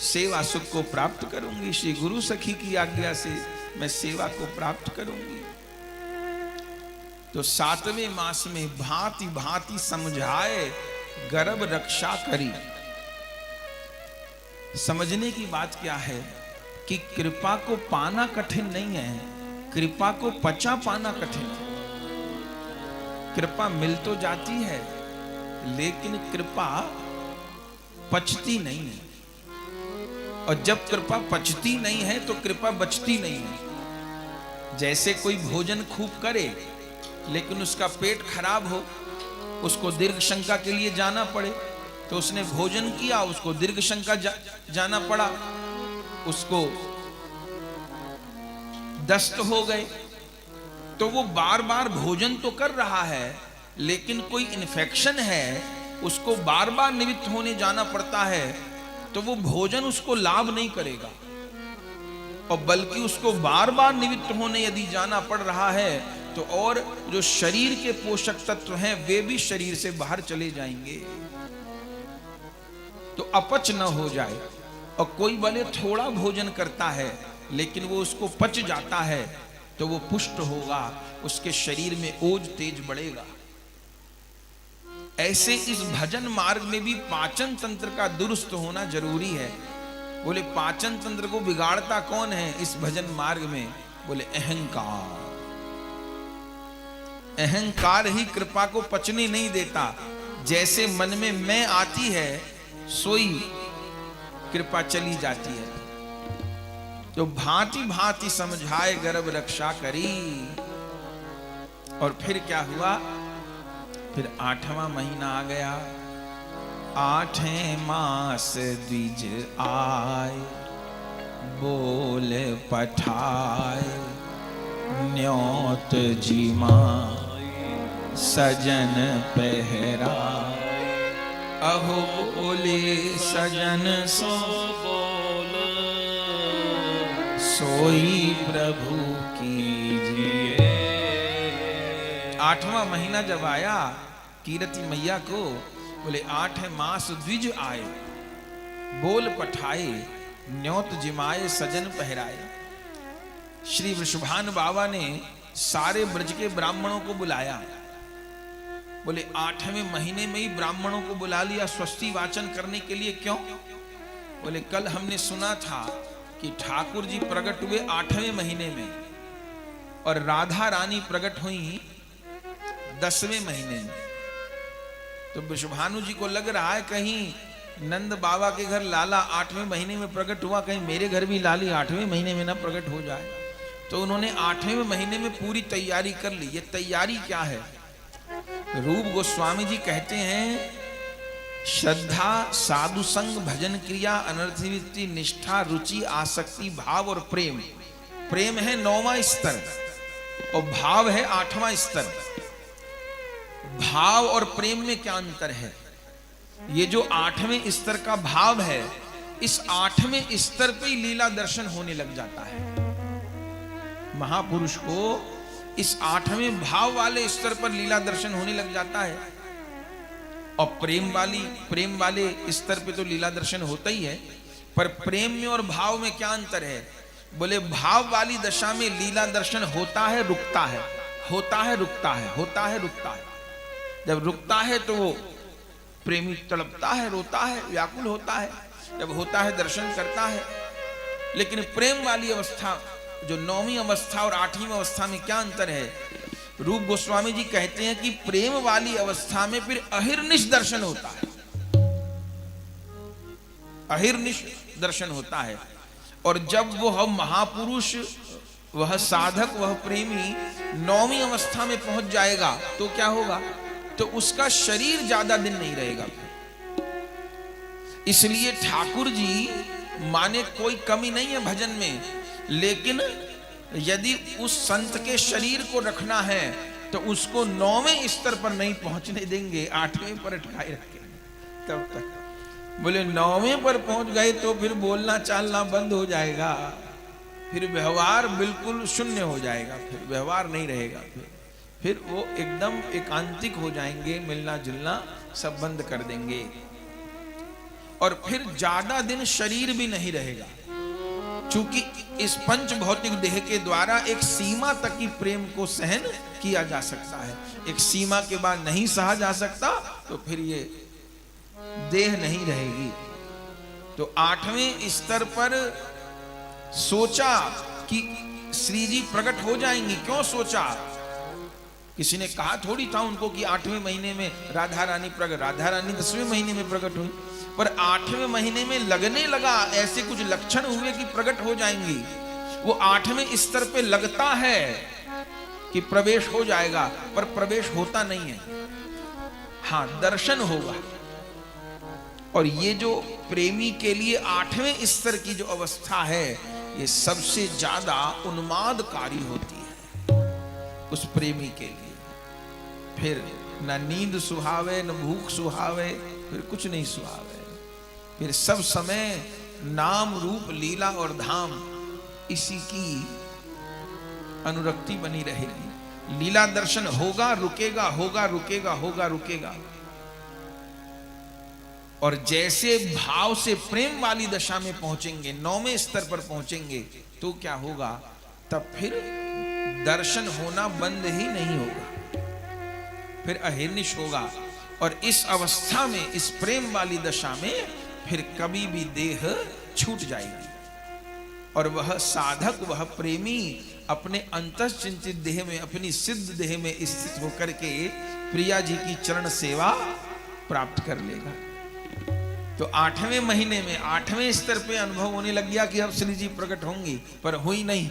सेवा सुख को प्राप्त करूंगी। श्री गुरु सखी की आज्ञा से मैं सेवा को प्राप्त करूंगी। तो 7वें मास में भांति भांति समझाए गर्भ रक्षा करी। समझने की बात क्या है कि कृपा को पाना कठिन नहीं है, कृपा को पचा पाना कठिन है। कृपा मिल तो जाती है लेकिन कृपा पचती नहीं है, और जब कृपा पचती नहीं है तो कृपा बचती नहीं है। जैसे कोई भोजन खूब करे लेकिन उसका पेट खराब हो, उसको दीर्घ शंका के लिए जाना पड़े, तो उसने भोजन किया, उसको दीर्घ शंका जाना पड़ा, उसको दस्त हो गए। तो वो बार बार भोजन तो कर रहा है लेकिन कोई इन्फेक्शन है, उसको बार बार निमित्त होने जाना पड़ता है, तो वो भोजन उसको लाभ नहीं करेगा, और बल्कि उसको बार बार निमित्त होने यदि जाना पड़ रहा है तो और जो शरीर के पोषक तत्व हैं वे भी शरीर से बाहर चले जाएंगे, तो अपच न हो जाए। और कोई भले थोड़ा भोजन करता है लेकिन वो उसको पच जाता है तो वो पुष्ट होगा, उसके शरीर में ओज तेज बढ़ेगा। ऐसे इस भजन मार्ग में भी पाचन तंत्र का दुरुस्त होना जरूरी है। बोले पाचन तंत्र को बिगाड़ता कौन है इस भजन मार्ग में? बोले अहंकार। अहंकार ही कृपा को पचने नहीं देता। जैसे मन में मैं आती है सोई कृपा चली जाती है। तो भांति भांति समझाए गर्भ रक्षा करी। और फिर क्या हुआ? फिर 8वां महीना आ गया। 8वें मास द्विज आए, बोल पठाए न्योत जीमा सजन पहरा। अहो बोले सजन सो बोल सोई प्रभु कीजिए। 8वां महीना जब आया कीरति मैया को, बोले 8 मास द्विज आए, बोल पठाए न्योत जिमाए सजन पहराए। श्री वृषभान बाबा ने सारे ब्रज के ब्राह्मणों को बुलाया। बोले 8वें महीने में ही ब्राह्मणों को बुला लिया स्वस्ति वाचन करने के लिए, क्यों? बोले कल हमने सुना था कि ठाकुर जी प्रकट हुए 8वें महीने में और राधा रानी प्रकट हुई 10वें महीने में। तो वृषभानु जी को लग रहा है कहीं नंद बाबा के घर लाला 8वें महीने में प्रकट हुआ, कहीं मेरे घर भी लाली 8वें महीने में ना प्रकट हो जाए। तो उन्होंने 8वें महीने में पूरी तैयारी कर ली। ये तैयारी क्या है? रूप गोस्वामी जी कहते हैं, श्रद्धा, साधु संग, भजन क्रिया, अनर्थवृत्ति, निष्ठा, रुचि, आसक्ति, भाव और प्रेम। प्रेम है 9वां स्तर और भाव है 8वां स्तर। भाव और प्रेम में क्या अंतर है? ये जो 8वें स्तर का भाव है, इस 8वें स्तर पे ही लीला दर्शन होने लग जाता है। महापुरुष को इस 8वें भाव वाले स्तर पर लीला दर्शन होने लग जाता है। और प्रेम वाले स्तर पे तो लीला दर्शन होता ही है, पर प्रेम में और भाव में क्या अंतर है? बोले भाव वाली दशा में लीला दर्शन होता है, रुकता है, होता है, रुकता है, होता है, रुकता है। जब रुकता है तो वो प्रेमी तड़पता है, रोता है, व्याकुल होता है। जब होता है दर्शन करता है। लेकिन प्रेम वाली अवस्था, जो 9वीं अवस्था और 8वीं अवस्था में क्या अंतर है? रूप गोस्वामी जी कहते हैं कि प्रेम वाली अवस्था में फिर अहिर्निश दर्शन होता है, अहिर्निश दर्शन होता है। और जब वह महापुरुष, वह साधक, वह प्रेमी 9वीं अवस्था में पहुंच जाएगा तो क्या होगा? तो उसका शरीर ज्यादा दिन नहीं रहेगा। इसलिए ठाकुर जी माने कोई कमी नहीं है भजन में, लेकिन यदि उस संत के शरीर को रखना है तो उसको 9वें स्तर पर नहीं पहुंचने देंगे, 8वें पर अटकाए रखेंगे तब तक। बोले 9वें पर पहुंच गए तो फिर बोलना चालना बंद हो जाएगा, फिर व्यवहार बिल्कुल शून्य हो जाएगा, फिर व्यवहार नहीं रहेगा, फिर वो एकदम एकांतिक हो जाएंगे, मिलना जुलना सब बंद कर देंगे। और फिर ज्यादा दिन शरीर भी नहीं रहेगा, क्योंकि इस पंच भौतिक देह के द्वारा एक सीमा तक ही प्रेम को सहन किया जा सकता है। एक सीमा के बाद नहीं सहा जा सकता तो फिर ये देह नहीं रहेगी। तो 8वें स्तर पर सोचा कि श्री जी प्रकट हो जाएंगी। क्यों सोचा? किसी ने कहा थोड़ी था उनको कि 8वें महीने में राधा रानी प्रकट, राधा रानी 10वें महीने में प्रकट हुई, पर 8वें महीने में लगने लगा, ऐसे कुछ लक्षण हुए कि प्रकट हो जाएंगी। वो 8वें स्तर पे लगता है कि प्रवेश हो जाएगा, पर प्रवेश होता नहीं है। हाँ, दर्शन होगा। और ये जो प्रेमी के लिए 8वें स्तर की जो अवस्था है, ये सबसे ज्यादा उन्मादकारी होती है उस प्रेमी के लिए। फिर न नींद सुहावे, न भूख सुहावे, फिर कुछ नहीं सुहावे। फिर सब समय नाम रूप लीला और धाम, इसी की अनुरक्ति बनी रहेगी। लीला दर्शन होगा, रुकेगा, होगा, रुकेगा, होगा, रुकेगा। और जैसे भाव से प्रेम वाली दशा में पहुंचेंगे, 9वें स्तर पर पहुंचेंगे, तो क्या होगा? तब फिर दर्शन होना बंद ही नहीं होगा, फिर अहिर्निश होगा। और इस अवस्था में, इस प्रेम वाली दशा में फिर कभी भी देह छूट जाएगी। और वह साधक, वह प्रेमी अपने अंतःचिंतित देह में, अपनी सिद्ध देह में स्थित होकर के प्रिया जी की चरण सेवा प्राप्त कर लेगा। तो 8वें महीने में 8वें स्तर पे अनुभव होने लग गया कि अब श्री जी प्रकट होंगी, पर हुई नहीं।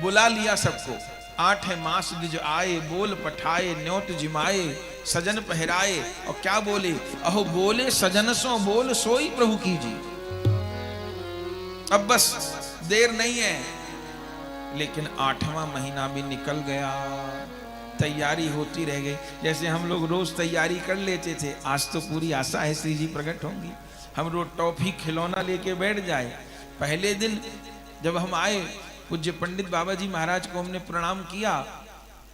बुला लिया सबको। 8 मास निज आए, बोल पठाए, न्योत जिमाए, सजन पहराए। और क्या बोले? अहो बोले सजन सो बोल सोई प्रभु की जी। अब बस देर नहीं है। लेकिन 8वां महीना भी निकल गया, तैयारी होती रह गई। जैसे हम लोग रोज तैयारी कर लेते थे, आज तो पूरी आशा है श्री जी प्रकट होंगी। हम रोज टॉफी खिलौना लेके बैठ जाए। पहले दिन जब हम आए, पूज्य पंडित बाबा जी महाराज को हमने प्रणाम किया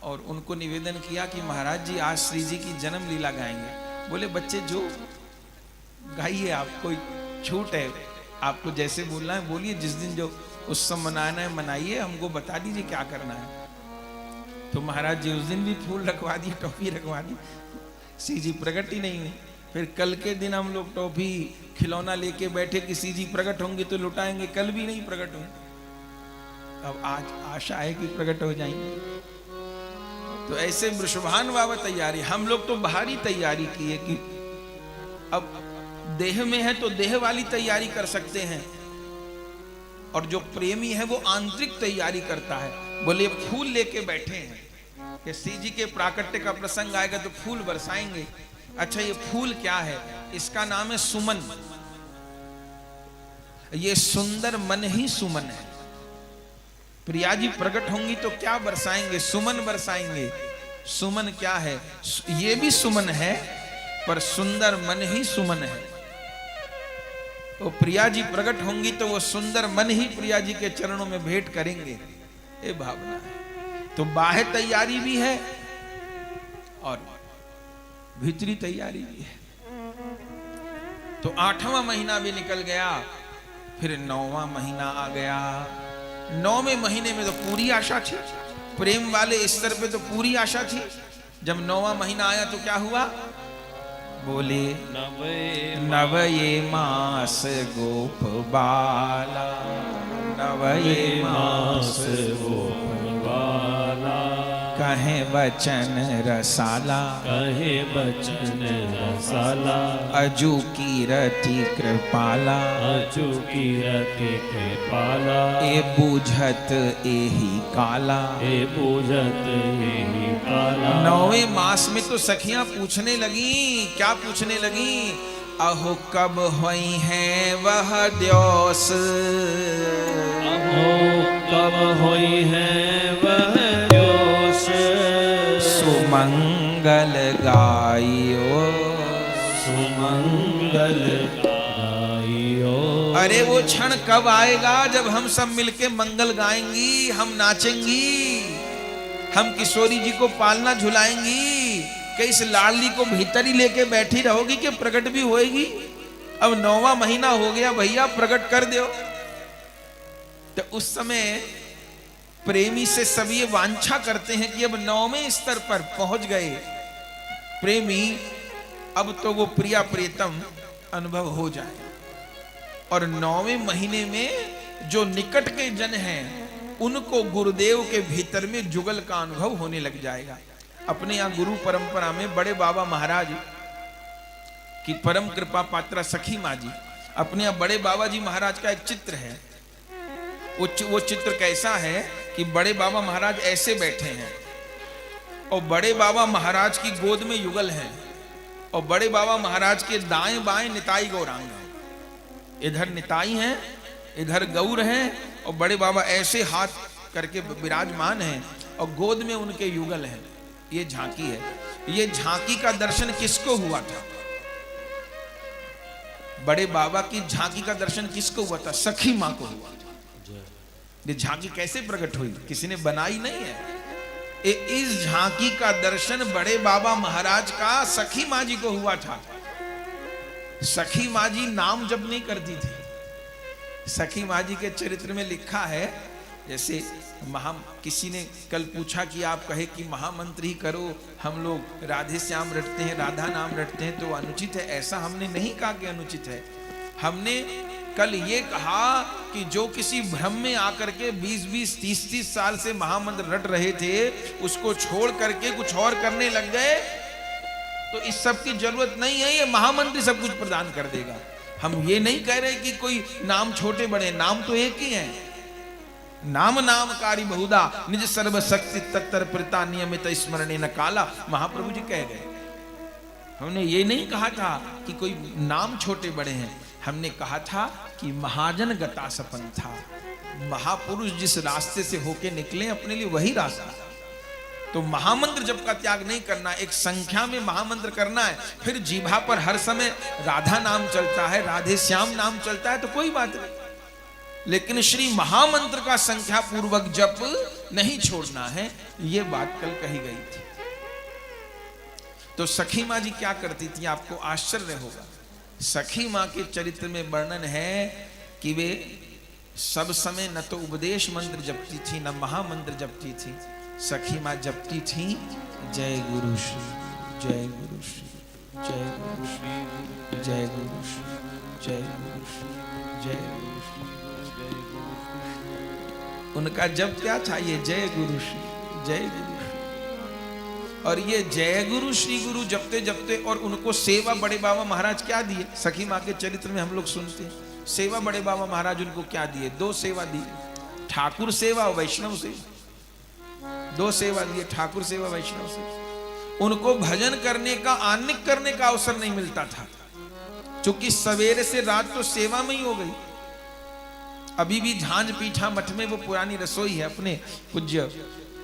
और उनको निवेदन किया कि महाराज जी आज श्री जी की जन्म लीला गाएंगे। बोले बच्चे जो गाइए, आप कोई छूट है, आपको जैसे बोलना है बोलिए, जिस दिन जो उत्सव मनाना है मनाइए, हमको बता दीजिए क्या करना है। तो महाराज जी उस दिन भी फूल रखवा दिए, टॉफी रखवा दी, श्री जी प्रकट ही नहीं हुई। फिर कल के दिन हम लोग टॉफी खिलौना लेके बैठे कि श्री जी प्रकट होंगे तो लुटाएंगे, कल भी नहीं प्रकट हुए। अब आज आशा है कि प्रकट हो जाएंगे। तो ऐसे वृषभान बाबा तैयारी, हम लोग तो बाहरी तैयारी किए कि अब देह में है तो देह वाली तैयारी कर सकते हैं, और जो प्रेमी है वो आंतरिक तैयारी करता है। बोले फूल लेके बैठे हैं कि श्री जी के प्राकट्य का प्रसंग आएगा तो फूल बरसाएंगे। अच्छा ये फूल क्या है? इसका नाम है सुमन। ये सुंदर मन ही सुमन है। प्रिया जी प्रकट होंगी तो क्या बरसाएंगे? सुमन बरसाएंगे। सुमन क्या है? ये भी सुमन है पर सुंदर मन ही सुमन है। तो प्रिया जी प्रकट होंगी तो वो सुंदर मन ही प्रिया जी के चरणों में भेंट करेंगे, ये भावना है। तो बाह्य तैयारी भी है और भीतरी तैयारी भी है। तो 8वां महीना भी निकल गया, फिर 9वां महीना आ गया। 9वें महीने में तो पूरी आशा थी, प्रेम वाले स्तर पे तो पूरी आशा थी। जब 9वां महीना आया तो क्या हुआ? बोले नवये मास गोप बाला, नवये मास गोप बाला, कहे वचन रसाला, कहे बचन रसाला, अजू कीरति कृपाला, अजू कीरति कृपाला, ए बूझत एही काला, ए बूझत एही काला। 9वें मास में तो सखियां पूछने लगी, क्या पूछने लगी? अहो कब हुई है वह द्योस, अहो कब हुई है वह द्योस, सुमंगल गाइयो, सुमंगल गाइयो। अरे वो क्षण कब आएगा जब हम सब मिलके मंगल गाएंगी, हम नाचेंगी, हम किशोरी जी को पालना झुलाएंगी। कि इस लाडली को भीतर ही लेके बैठी रहोगी कि प्रकट भी होएगी? अब 9वां महीना हो गया भैया, प्रकट कर दो। तो उस समय प्रेमी से सब ये वांछा करते हैं कि अब 9वें स्तर पर पहुंच गए प्रेमी, अब तो वो प्रिया प्रियतम अनुभव हो जाए। और 9वें महीने में जो निकट के जन हैं उनको गुरुदेव के भीतर में जुगल का अनुभव होने लग जाएगा। अपने यहाँ गुरु परंपरा में बड़े बाबा महाराज की परम कृपा पात्रा सखी माँ जी, अपने यहाँ बड़े बाबा जी महाराज का एक चित्र है। वो चित्र कैसा है कि बड़े बाबा महाराज ऐसे बैठे हैं और बड़े बाबा महाराज की गोद में युगल है, और बड़े बाबा महाराज के दाएं बाएं निताई गौरांग है। इधर निताई हैं, इधर गौर हैं, और बड़े बाबा ऐसे हाथ करके विराजमान हैं और गोद में उनके युगल हैं। ये झांकी है। ये झांकी का दर्शन किसको हुआ था? बड़े बाबा की झांकी का दर्शन किसको हुआ था? सखी मां को हुआ था। ये झांकी कैसे प्रकट हुई? किसी ने बनाई नहीं है। इस झांकी का दर्शन बड़े बाबा महाराज का सखी मां जी को हुआ था। सखी मां जी नाम जप नहीं करती थी। सखी मां जी के चरित्र में लिखा है, जैसे किसी ने कल पूछा कि आप कहे कि महामंत्र ही करो, हम लोग राधे श्याम रटते हैं, राधा नाम रटते हैं, तो अनुचित है। ऐसा हमने नहीं कहा कि अनुचित है। हमने कल ये कहा कि जो किसी भ्रम में आकर के 20-20, 30-30 साल से महामंत्र रट रहे थे, उसको छोड़ करके कुछ और करने लग गए, तो इस सब की जरूरत नहीं है। ये महामंत्र सब कुछ प्रदान कर देगा। हम ये नहीं कह रहे कि कोई नाम छोटे बड़े, नाम तो एक ही है। नाम नामकारी बहुधा, निज सर्वशक्ति तत्तर प्रता नियमित स्मरणे न काला, महाप्रभु जी कह गए। हमने ये नहीं कहा था कि कोई नाम छोटे बड़े हैं। हमने कहा था कि महाजन गता सपन था। महापुरुष जिस रास्ते से होके निकले अपने लिए वही रास्ता। तो महामंत्र जप का त्याग नहीं करना, एक संख्या में महामंत्र करना है। फिर जीभा पर हर समय राधा नाम चलता है, राधे श्याम नाम चलता है, तो कोई बात नहीं, लेकिन श्री महामंत्र का संख्या पूर्वक जप नहीं छोड़ना है। ये बात कल कही गई थी। तो सखी माँ जी क्या करती थी, आपको आश्चर्य होगा। सखी माँ के चरित्र में वर्णन है कि वे सब समय न तो उपदेश मंत्र जपती थी, न महामंत्र जपती थी। सखी माँ जपती थी जय गुरु श्री, जय गुरु श्री, जय गुरु श्री, जय गुरु श्री, जय गुरु श्री, जय गुरु श्री। उनका जप क्या था? ये जय गुरु श्री, जय गुरु श्री। और ये जय गुरु श्री गुरु जपते जपते, और उनको सेवा बड़े बाबा महाराज क्या दिए, सखी माँ के चरित्र में हम लोग सुनते हैं, सेवा बड़े बाबा महाराज उनको क्या दिए, दो सेवा दी, ठाकुर सेवा और वैष्णव सेवा, दो सेवा दिए, ठाकुर सेवा वैष्णव सेवा। उनको भजन करने का, आन्निक करने का अवसर नहीं मिलता था, क्योंकि सवेरे से रात तो सेवा में ही हो गई। अभी भी झांझ पीठा मठ में वो पुरानी रसोई है, अपने पूज्य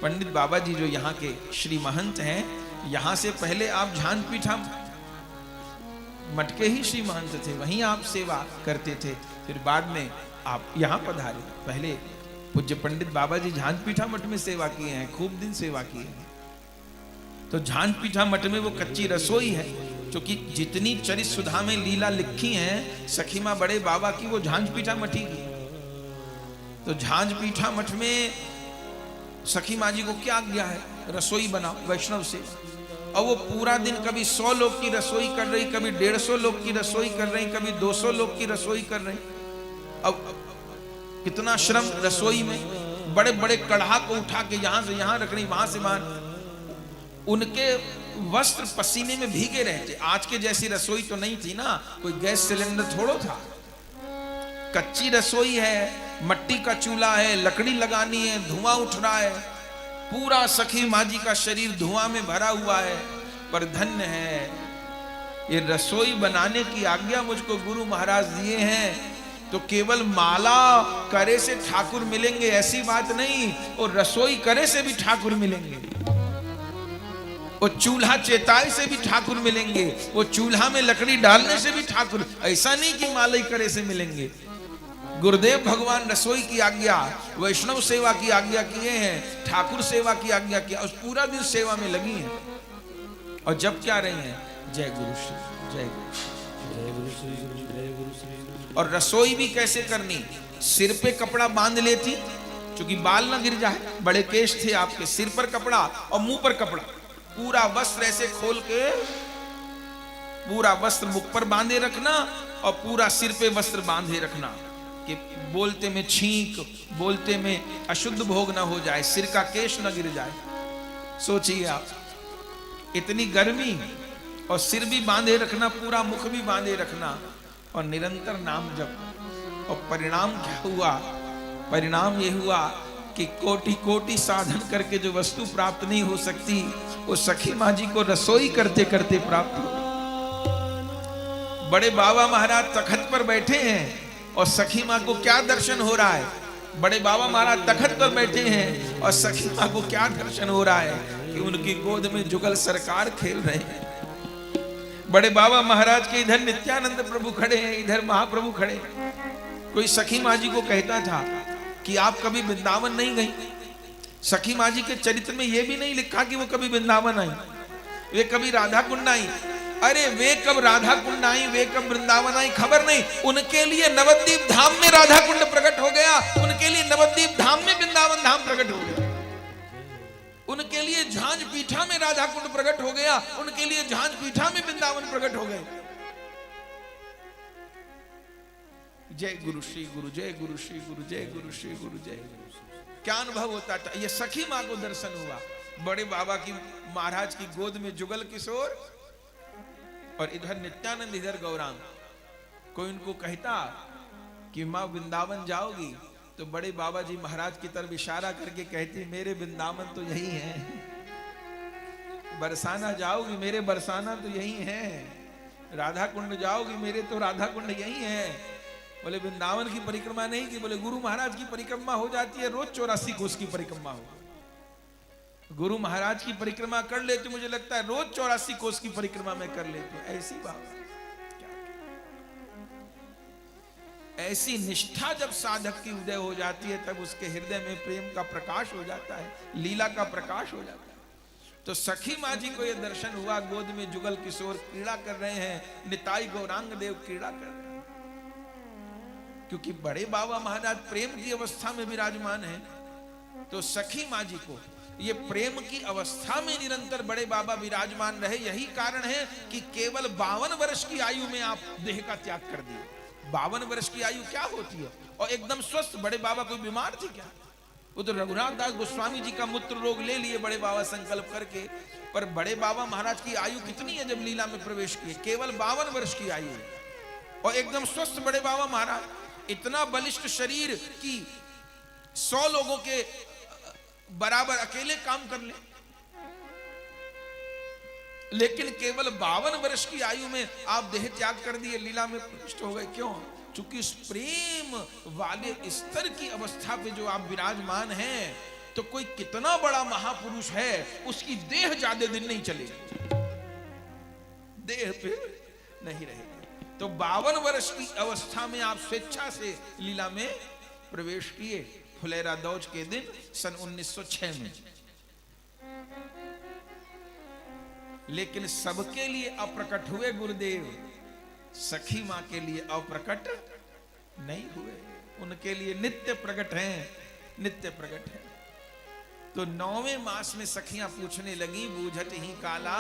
पंडित बाबा जी जो यहाँ के श्री महंत हैं, यहाँ से पहले आप झांझ पीठा मठ के ही श्री महंत थे, वहीं आप सेवा करते थे, फिर बाद में आप यहाँ पधारे। पहले पूज्य पंडित बाबा जी झांझ पीठा मठ में सेवा किए हैं, खूब दिन सेवा किए हैं। तो झांझ पीठा मठ में वो कच्ची रसोई है, क्योंकि जितनी चरित सुधा में लीला लिखी है सखी माँ बड़े बाबा की, वो झांझ पीठा मठी की। तो झांझ पीठा मठ में सखी माँ जी को क्या आज्ञा है, रसोई बनाओ वैष्णव से। और वो पूरा दिन कभी 100 लोग की रसोई कर रही, कभी 150 लोग की रसोई कर रही, कभी 200 लोग की रसोई कर रही। अब कितना श्रम रसोई में, बड़े बड़े कढ़ा को उठा के यहां से यहां रख रही, वहां से वहां। उनके वस्त्र पसीने में भीगे रहते। आज के जैसी रसोई तो नहीं थी ना, कोई गैस सिलेंडर थोड़ो था, कच्ची रसोई है, मट्टी का चूल्हा है, लकड़ी लगानी है, धुआं उठ रहा है, पूरा सखी माँ जी का शरीर धुआं में भरा हुआ है। पर धन्य है, ये रसोई बनाने की आज्ञा मुझको गुरु महाराज दिए हैं, तो केवल माला करे से ठाकुर मिलेंगे ऐसी बात नहीं, और रसोई करे से भी ठाकुर मिलेंगे, वो चूल्हा चेताई से भी ठाकुर मिलेंगे, वो चूल्हा में लकड़ी डालने से भी ठाकुर, ऐसा नहीं कि माला ही करे से मिलेंगे। गुरुदेव भगवान रसोई की आज्ञा, वैष्णव सेवा की आज्ञा किए हैं, ठाकुर सेवा की आज्ञा किया, उस पूरा दिन सेवा में लगी हैं। और जब क्या रही हैं, जय गुरु श्री, जय गुरु श्री, जय गुरु श्री, जय गुरु श्री। और रसोई भी कैसे करनी, सिर पे कपड़ा बांध लेती, क्योंकि बाल ना गिर जाए, बड़े केश थे आपके, सिर पर कपड़ा और मुंह पर कपड़ा, पूरा वस्त्र ऐसे खोल के पूरा वस्त्र मुख पर बांधे रखना, और पूरा सिर पे वस्त्र बांधे रखना, कि बोलते में छींक, बोलते में अशुद्ध भोग ना हो जाए, सिर का केश ना गिर जाए। सोचिए आप, इतनी गर्मी, और सिर भी बांधे रखना, पूरा मुख भी बांधे रखना, और निरंतर नाम जप। और परिणाम क्या हुआ, परिणाम ये हुआ कि कोटि कोटि साधन करके जो वस्तु प्राप्त नहीं हो सकती, वो सखी माँ जी को रसोई करते करते प्राप्त हो। बड़े बाबा महाराज तखत पर बैठे हैं, और सखी माँ को क्या दर्शन हो रहा है, बड़े बाबा महाराज तखत पर बैठे हैं, और सखी माँ को क्या दर्शन हो रहा है कि उनकी गोद में जुगल सरकार खेल रहे हैं। बड़े बाबा महाराज के इधर नित्यानंद प्रभु खड़े हैं, इधर महाप्रभु खड़े हैं। कोई सखी माँ जी को कहता था कि आप कभी वृंदावन नहीं गई। सखी माँ जी के चरित्र में यह भी नहीं लिखा कि वो कभी वृंदावन आई, वे कभी राधा कुंड आई। अरे वे कब राधा कुंड आई, वे कब वृंदावन आई, खबर नहीं। उनके लिए नवद्वीप धाम में राधा कुंड प्रकट हो गया, उनके लिए नवद्वीप धाम में वृंदावन धाम प्रकट हो गया, उनके लिए झांझ पीठा में राधा कुंड प्रकट हो गया, उनके लिए झांझ पीठा में वृंदावन प्रकट हो गए। जय गुरु श्री गुरु, जय गुरु श्री गुरु, जय गुरु श्री गुरु, जय गुरु। क्या अनुभव होता था, ये सखी माँ को दर्शन हुआ, बड़े बाबा की महाराज की गोद में जुगल किशोर, और इधर नित्यानंद, इधर गौरांग। कोई उनको कहता कि माँ वृंदावन जाओगी, तो बड़े बाबा जी महाराज की तरफ इशारा करके कहते, मेरे वृंदावन तो यही है। बरसाना जाओगी, मेरे बरसाना तो यही है। राधा कुंड जाओगी, मेरे तो राधा कुंड यही है। बोले वृंदावन की परिक्रमा नहीं की, बोले गुरु महाराज की परिक्रमा हो जाती है, रोज 84 कोस की परिक्रमा हो। गुरु महाराज की परिक्रमा कर लेते, मुझे लगता है रोज 84 कोस की परिक्रमा में कर लेते। ऐसी बात, ऐसी निष्ठा जब साधक की उदय हो जाती है, तब उसके हृदय में प्रेम का प्रकाश हो जाता है, लीला का प्रकाश हो जाता है। तो सखी माँ जी को यह दर्शन हुआ, गोद में जुगल किशोर क्रीड़ा कर रहे हैं, निताई गौरांग देव क्रीड़ा कर रहे हैं। क्योंकि बड़े बाबा महाराज प्रेम की अवस्था में विराजमान है, तो सखी माँ जी को ये प्रेम की अवस्था में निरंतर बड़े बाबा विराजमान रहे। यही कारण है कि केवल 52 वर्ष की आयु में आप देह का त्याग कर दिए। 52 वर्ष की आयु क्या होती है, और एकदम स्वस्थ। बड़े बाबा कोई बीमार थे क्या, वो तो रघुनाथ दास गोस्वामी जी का मूत्र रोग ले लिए बड़े बाबा संकल्प करके, पर बड़े बाबा महाराज की आयु कितनी है जब लीला में प्रवेश किए? केवल 52 वर्ष की आयु है, और एकदम स्वस्थ बड़े बाबा महाराज, इतना बलिष्ठ शरीर कि 100 लोगों के बराबर अकेले काम कर ले, लेकिन केवल 52 वर्ष की आयु में आप देह त्याग कर दिए, लीला में प्रविष्ट हो गए। क्यों? चूंकि उस प्रेम वाले स्तर की अवस्था पे जो आप विराजमान हैं, तो कोई कितना बड़ा महापुरुष है, उसकी देह ज्यादा दिन नहीं चलेगी, देह पे नहीं रहेगी। तो 52 वर्ष की अवस्था में आप स्वेच्छा से लीला में प्रवेश किए, फुलेरा दौज के दिन सन 1906 में। लेकिन सबके लिए अप्रकट हुए गुरुदेव, सखी मां के लिए अप्रकट नहीं हुए, उनके लिए नित्य प्रकट हैं, नित्य प्रकट है। तो 9वें मास में सखियां पूछने लगी, बूझत ही काला,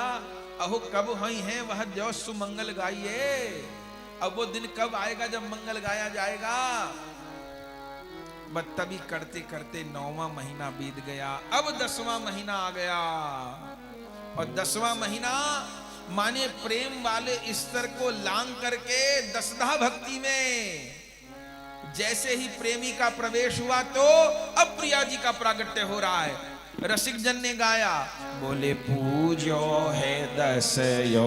अहो कब हुई हैं वह जो सुमंगल गाइए, अब वो दिन कब आएगा जब मंगल गाया जाएगा। बदतबी करते करते 9वां महीना बीत गया, अब 10वां महीना आ गया, और 10वां महीना माने प्रेम वाले स्तर को लांग करके दसधा भक्ति में जैसे ही प्रेमी का प्रवेश हुआ, तो अब प्रिया जी का प्रागट्य हो रहा है। रसिक जन ने गाया, बोले पूजो है 10 यो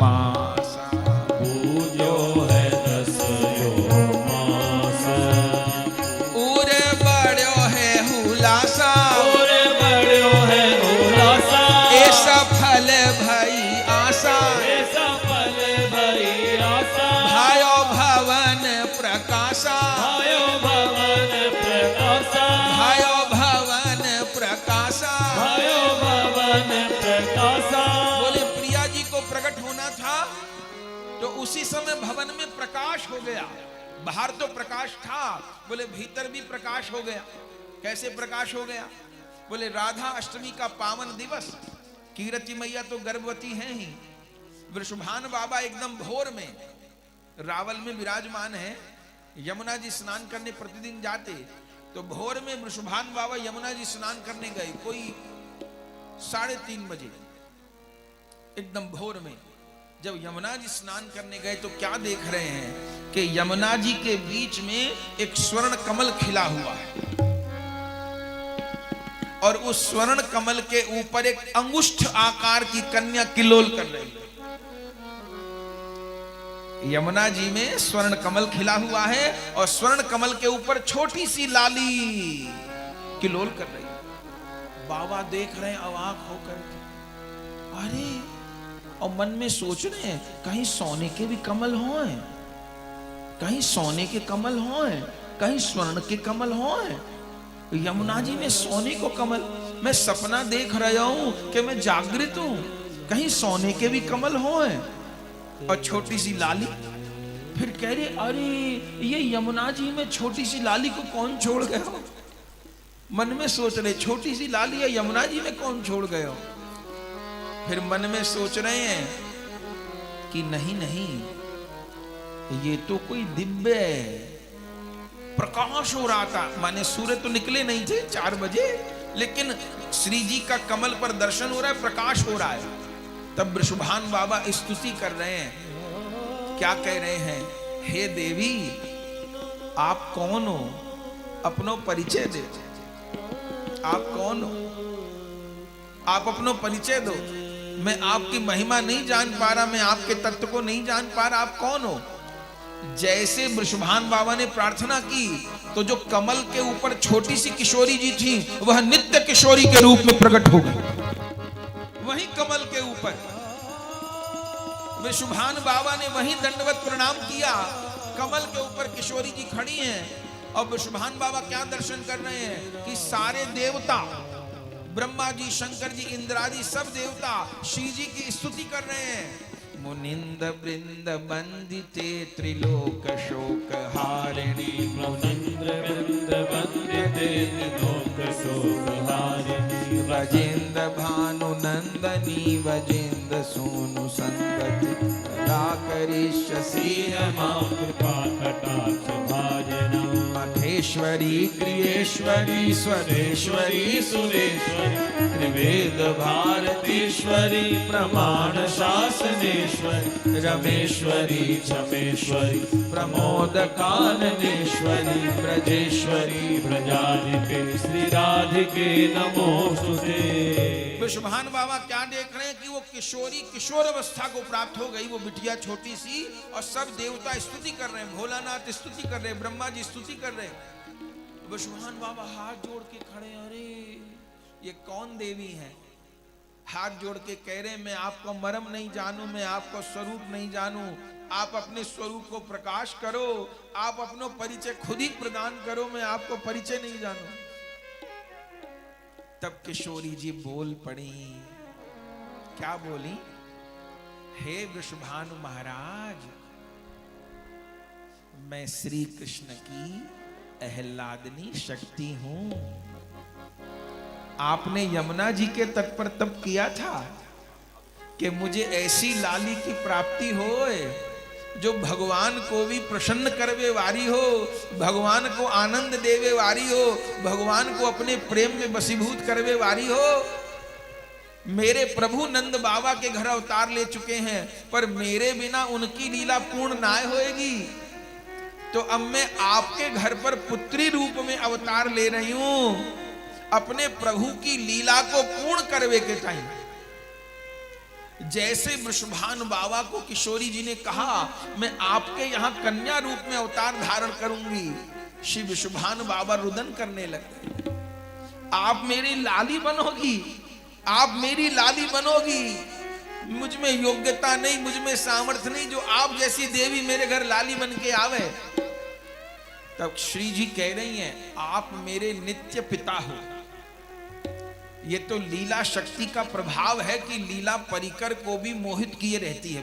मास, पूजो है 10 यो मास, उरे बड़ो है हुलासा, उरे बड़ो है हुलासा, ऐसा फल भई आशा, ऐसा फल भई आशा, भायो भवन प्रकाशा, भायो भवन प्रकाशा, भायो भवन प्रकाशा। भायो भवन प्रकाशा। बोले प्रिया जी को प्रकट होना था, तो उसी समय भवन में प्रकाश हो गया। बाहर तो प्रकाश था, बोले भीतर भी प्रकाश हो गया। कैसे प्रकाश हो गया? बोले राधा अष्टमी का पावन दिवस, कीरति मैया तो गर्भवती हैं ही, वृषभान बाबा एकदम भोर में रावल में विराजमान है, यमुना जी स्नान करने प्रतिदिन जाते, तो भोर में वृषभान बाबा यमुना जी स्नान करने गए, कोई 3:30 बजे, एकदम भोर में। जब यमुना जी स्नान करने गए तो क्या देख रहे हैं कि यमुना जी के बीच में एक स्वर्ण कमल खिला हुआ है, और उस स्वर्ण कमल के ऊपर एक अंगुष्ठ आकार की कन्या किलोल कर रही है। यमुना जी में स्वर्ण कमल खिला हुआ है, और स्वर्ण कमल के ऊपर छोटी सी लाली किलोल कर रही है। बाबा देख रहे हैं अवाक होकर, अरे, और मन में सोच रहे हैं कहीं सोने के भी कमल हों, कहीं सोने के कमल हों, कहीं स्वर्ण के कमल हों। यमुना जी में सोने को कमल, मैं सपना देख रहा हूं कि मैं जागृत हूं, कहीं सोने के भी कमल हों, और छोटी सी लाली। फिर कह रहे, अरे ये यमुना जी में छोटी सी लाली को कौन छोड़ गए हो? मन में सोच रहे, छोटी सी लाली है यमुना जी में कौन छोड़ गए हो? फिर मन में सोच रहे हैं कि नहीं नहीं, ये तो कोई दिव्य प्रकाश हो रहा था, माने सूर्य तो निकले नहीं थे 4 बजे, लेकिन श्री जी का कमल पर दर्शन हो रहा है, प्रकाश हो रहा है। तब वृषभान बाबा स्तुति कर रहे हैं, क्या कह रहे हैं? हे देवी, आप कौन हो? अपनो परिचय दे, आप कौन हो? आप अपनो परिचय दो। मैं आपकी महिमा नहीं जान पा रहा, मैं आपके तत्व को नहीं जान पा रहा, आप कौन हो? जैसे वृषभान बाबा ने प्रार्थना की, तो जो कमल के ऊपर छोटी सी किशोरी जी थी, वह नित्य किशोरी के रूप में प्रकट हो गई। वही कमल के ऊपर वृषभान बाबा ने वही दंडवत प्रणाम किया, कमल के ऊपर किशोरी जी खड़ी हैं, और वृषभान बाबा क्या दर्शन कर रहे हैं कि सारे देवता, ब्रह्मा जी, शंकर जी, इंद्रादि सब देवता श्री जी की स्तुति कर रहे हैं। मुनिंद वृंद बंदिते त्रिलोक शोक हारिणी, मुनिंद्र वृंद वंदिते त्रिलोक शोक हारिणी, वजेंद्र भानु नंदनी, वजेंद्र सोनु संगति, कला करिष्यसि कृपा कटाक्ष भाजनम, अखे महेश्वरी क्रियेश्वरी स्वरेश्वरी सुरेश्वरी त्रिवेद भारतीश्वरी प्रमाण शासनेश्वरी रमेश्वरी क्षमेश्वरी प्रमोद काननेश्वरी ब्रजेश्वरी ब्रजाधिपे श्री राधिके नमोस्तुते। विश्वभान बाबा क्या देख रहे हैं कि वो किशोरी किशोर अवस्था को प्राप्त हो गई, वो बिटिया छोटी सी, और सब देवता स्तुति कर रहे हैं, भोलानाथ स्तुति कर रहे हैं, ब्रह्मा जी स्तुति कर रहे हैं। विश्वभान बाबा हाथ जोड़ के खड़े, अरे ये कौन देवी है? हाथ जोड़ के कह रहे हैं, मैं आपका मर्म नहीं जानू, मैं आपका स्वरूप नहीं जानू, आप अपने स्वरूप को प्रकाश करो, आप अपना परिचय खुद ही प्रदान करो, मैं आपको परिचय नहीं जानू। तब किशोरी जी बोल पड़ी, क्या बोली? हे वृषभानु महाराज, मैं श्री कृष्ण की अहलादनी शक्ति हूं। आपने यमुना जी के तट पर तप किया था कि मुझे ऐसी लाली की प्राप्ति होए जो भगवान को भी प्रसन्न करवे वारी हो, भगवान को आनंद देवे वारी हो, भगवान को अपने प्रेम में वशीभूत करवे वारी हो। मेरे प्रभु नंद बाबा के घर अवतार ले चुके हैं, पर मेरे बिना उनकी लीला पूर्ण ना होएगी, तो अब मैं आपके घर पर पुत्री रूप में अवतार ले रही हूं, अपने प्रभु की लीला को पूर्ण करवे के टाइम। जैसे वृषभान बाबा को किशोरी जी ने कहा, मैं आपके यहां कन्या रूप में अवतार धारण करूंगी, श्री वृषभान बाबा रुदन करने लगे। आप मेरी लाली बनोगी, आप मेरी लाली बनोगी, मुझ में योग्यता नहीं, मुझ में सामर्थ्य नहीं जो आप जैसी देवी मेरे घर लाली बन के आवे। तब श्री जी कह रही हैं, आप मेरे नित्य पिता हो। ये तो लीला शक्ति का प्रभाव है कि लीला परिकर को भी मोहित किए रहती है।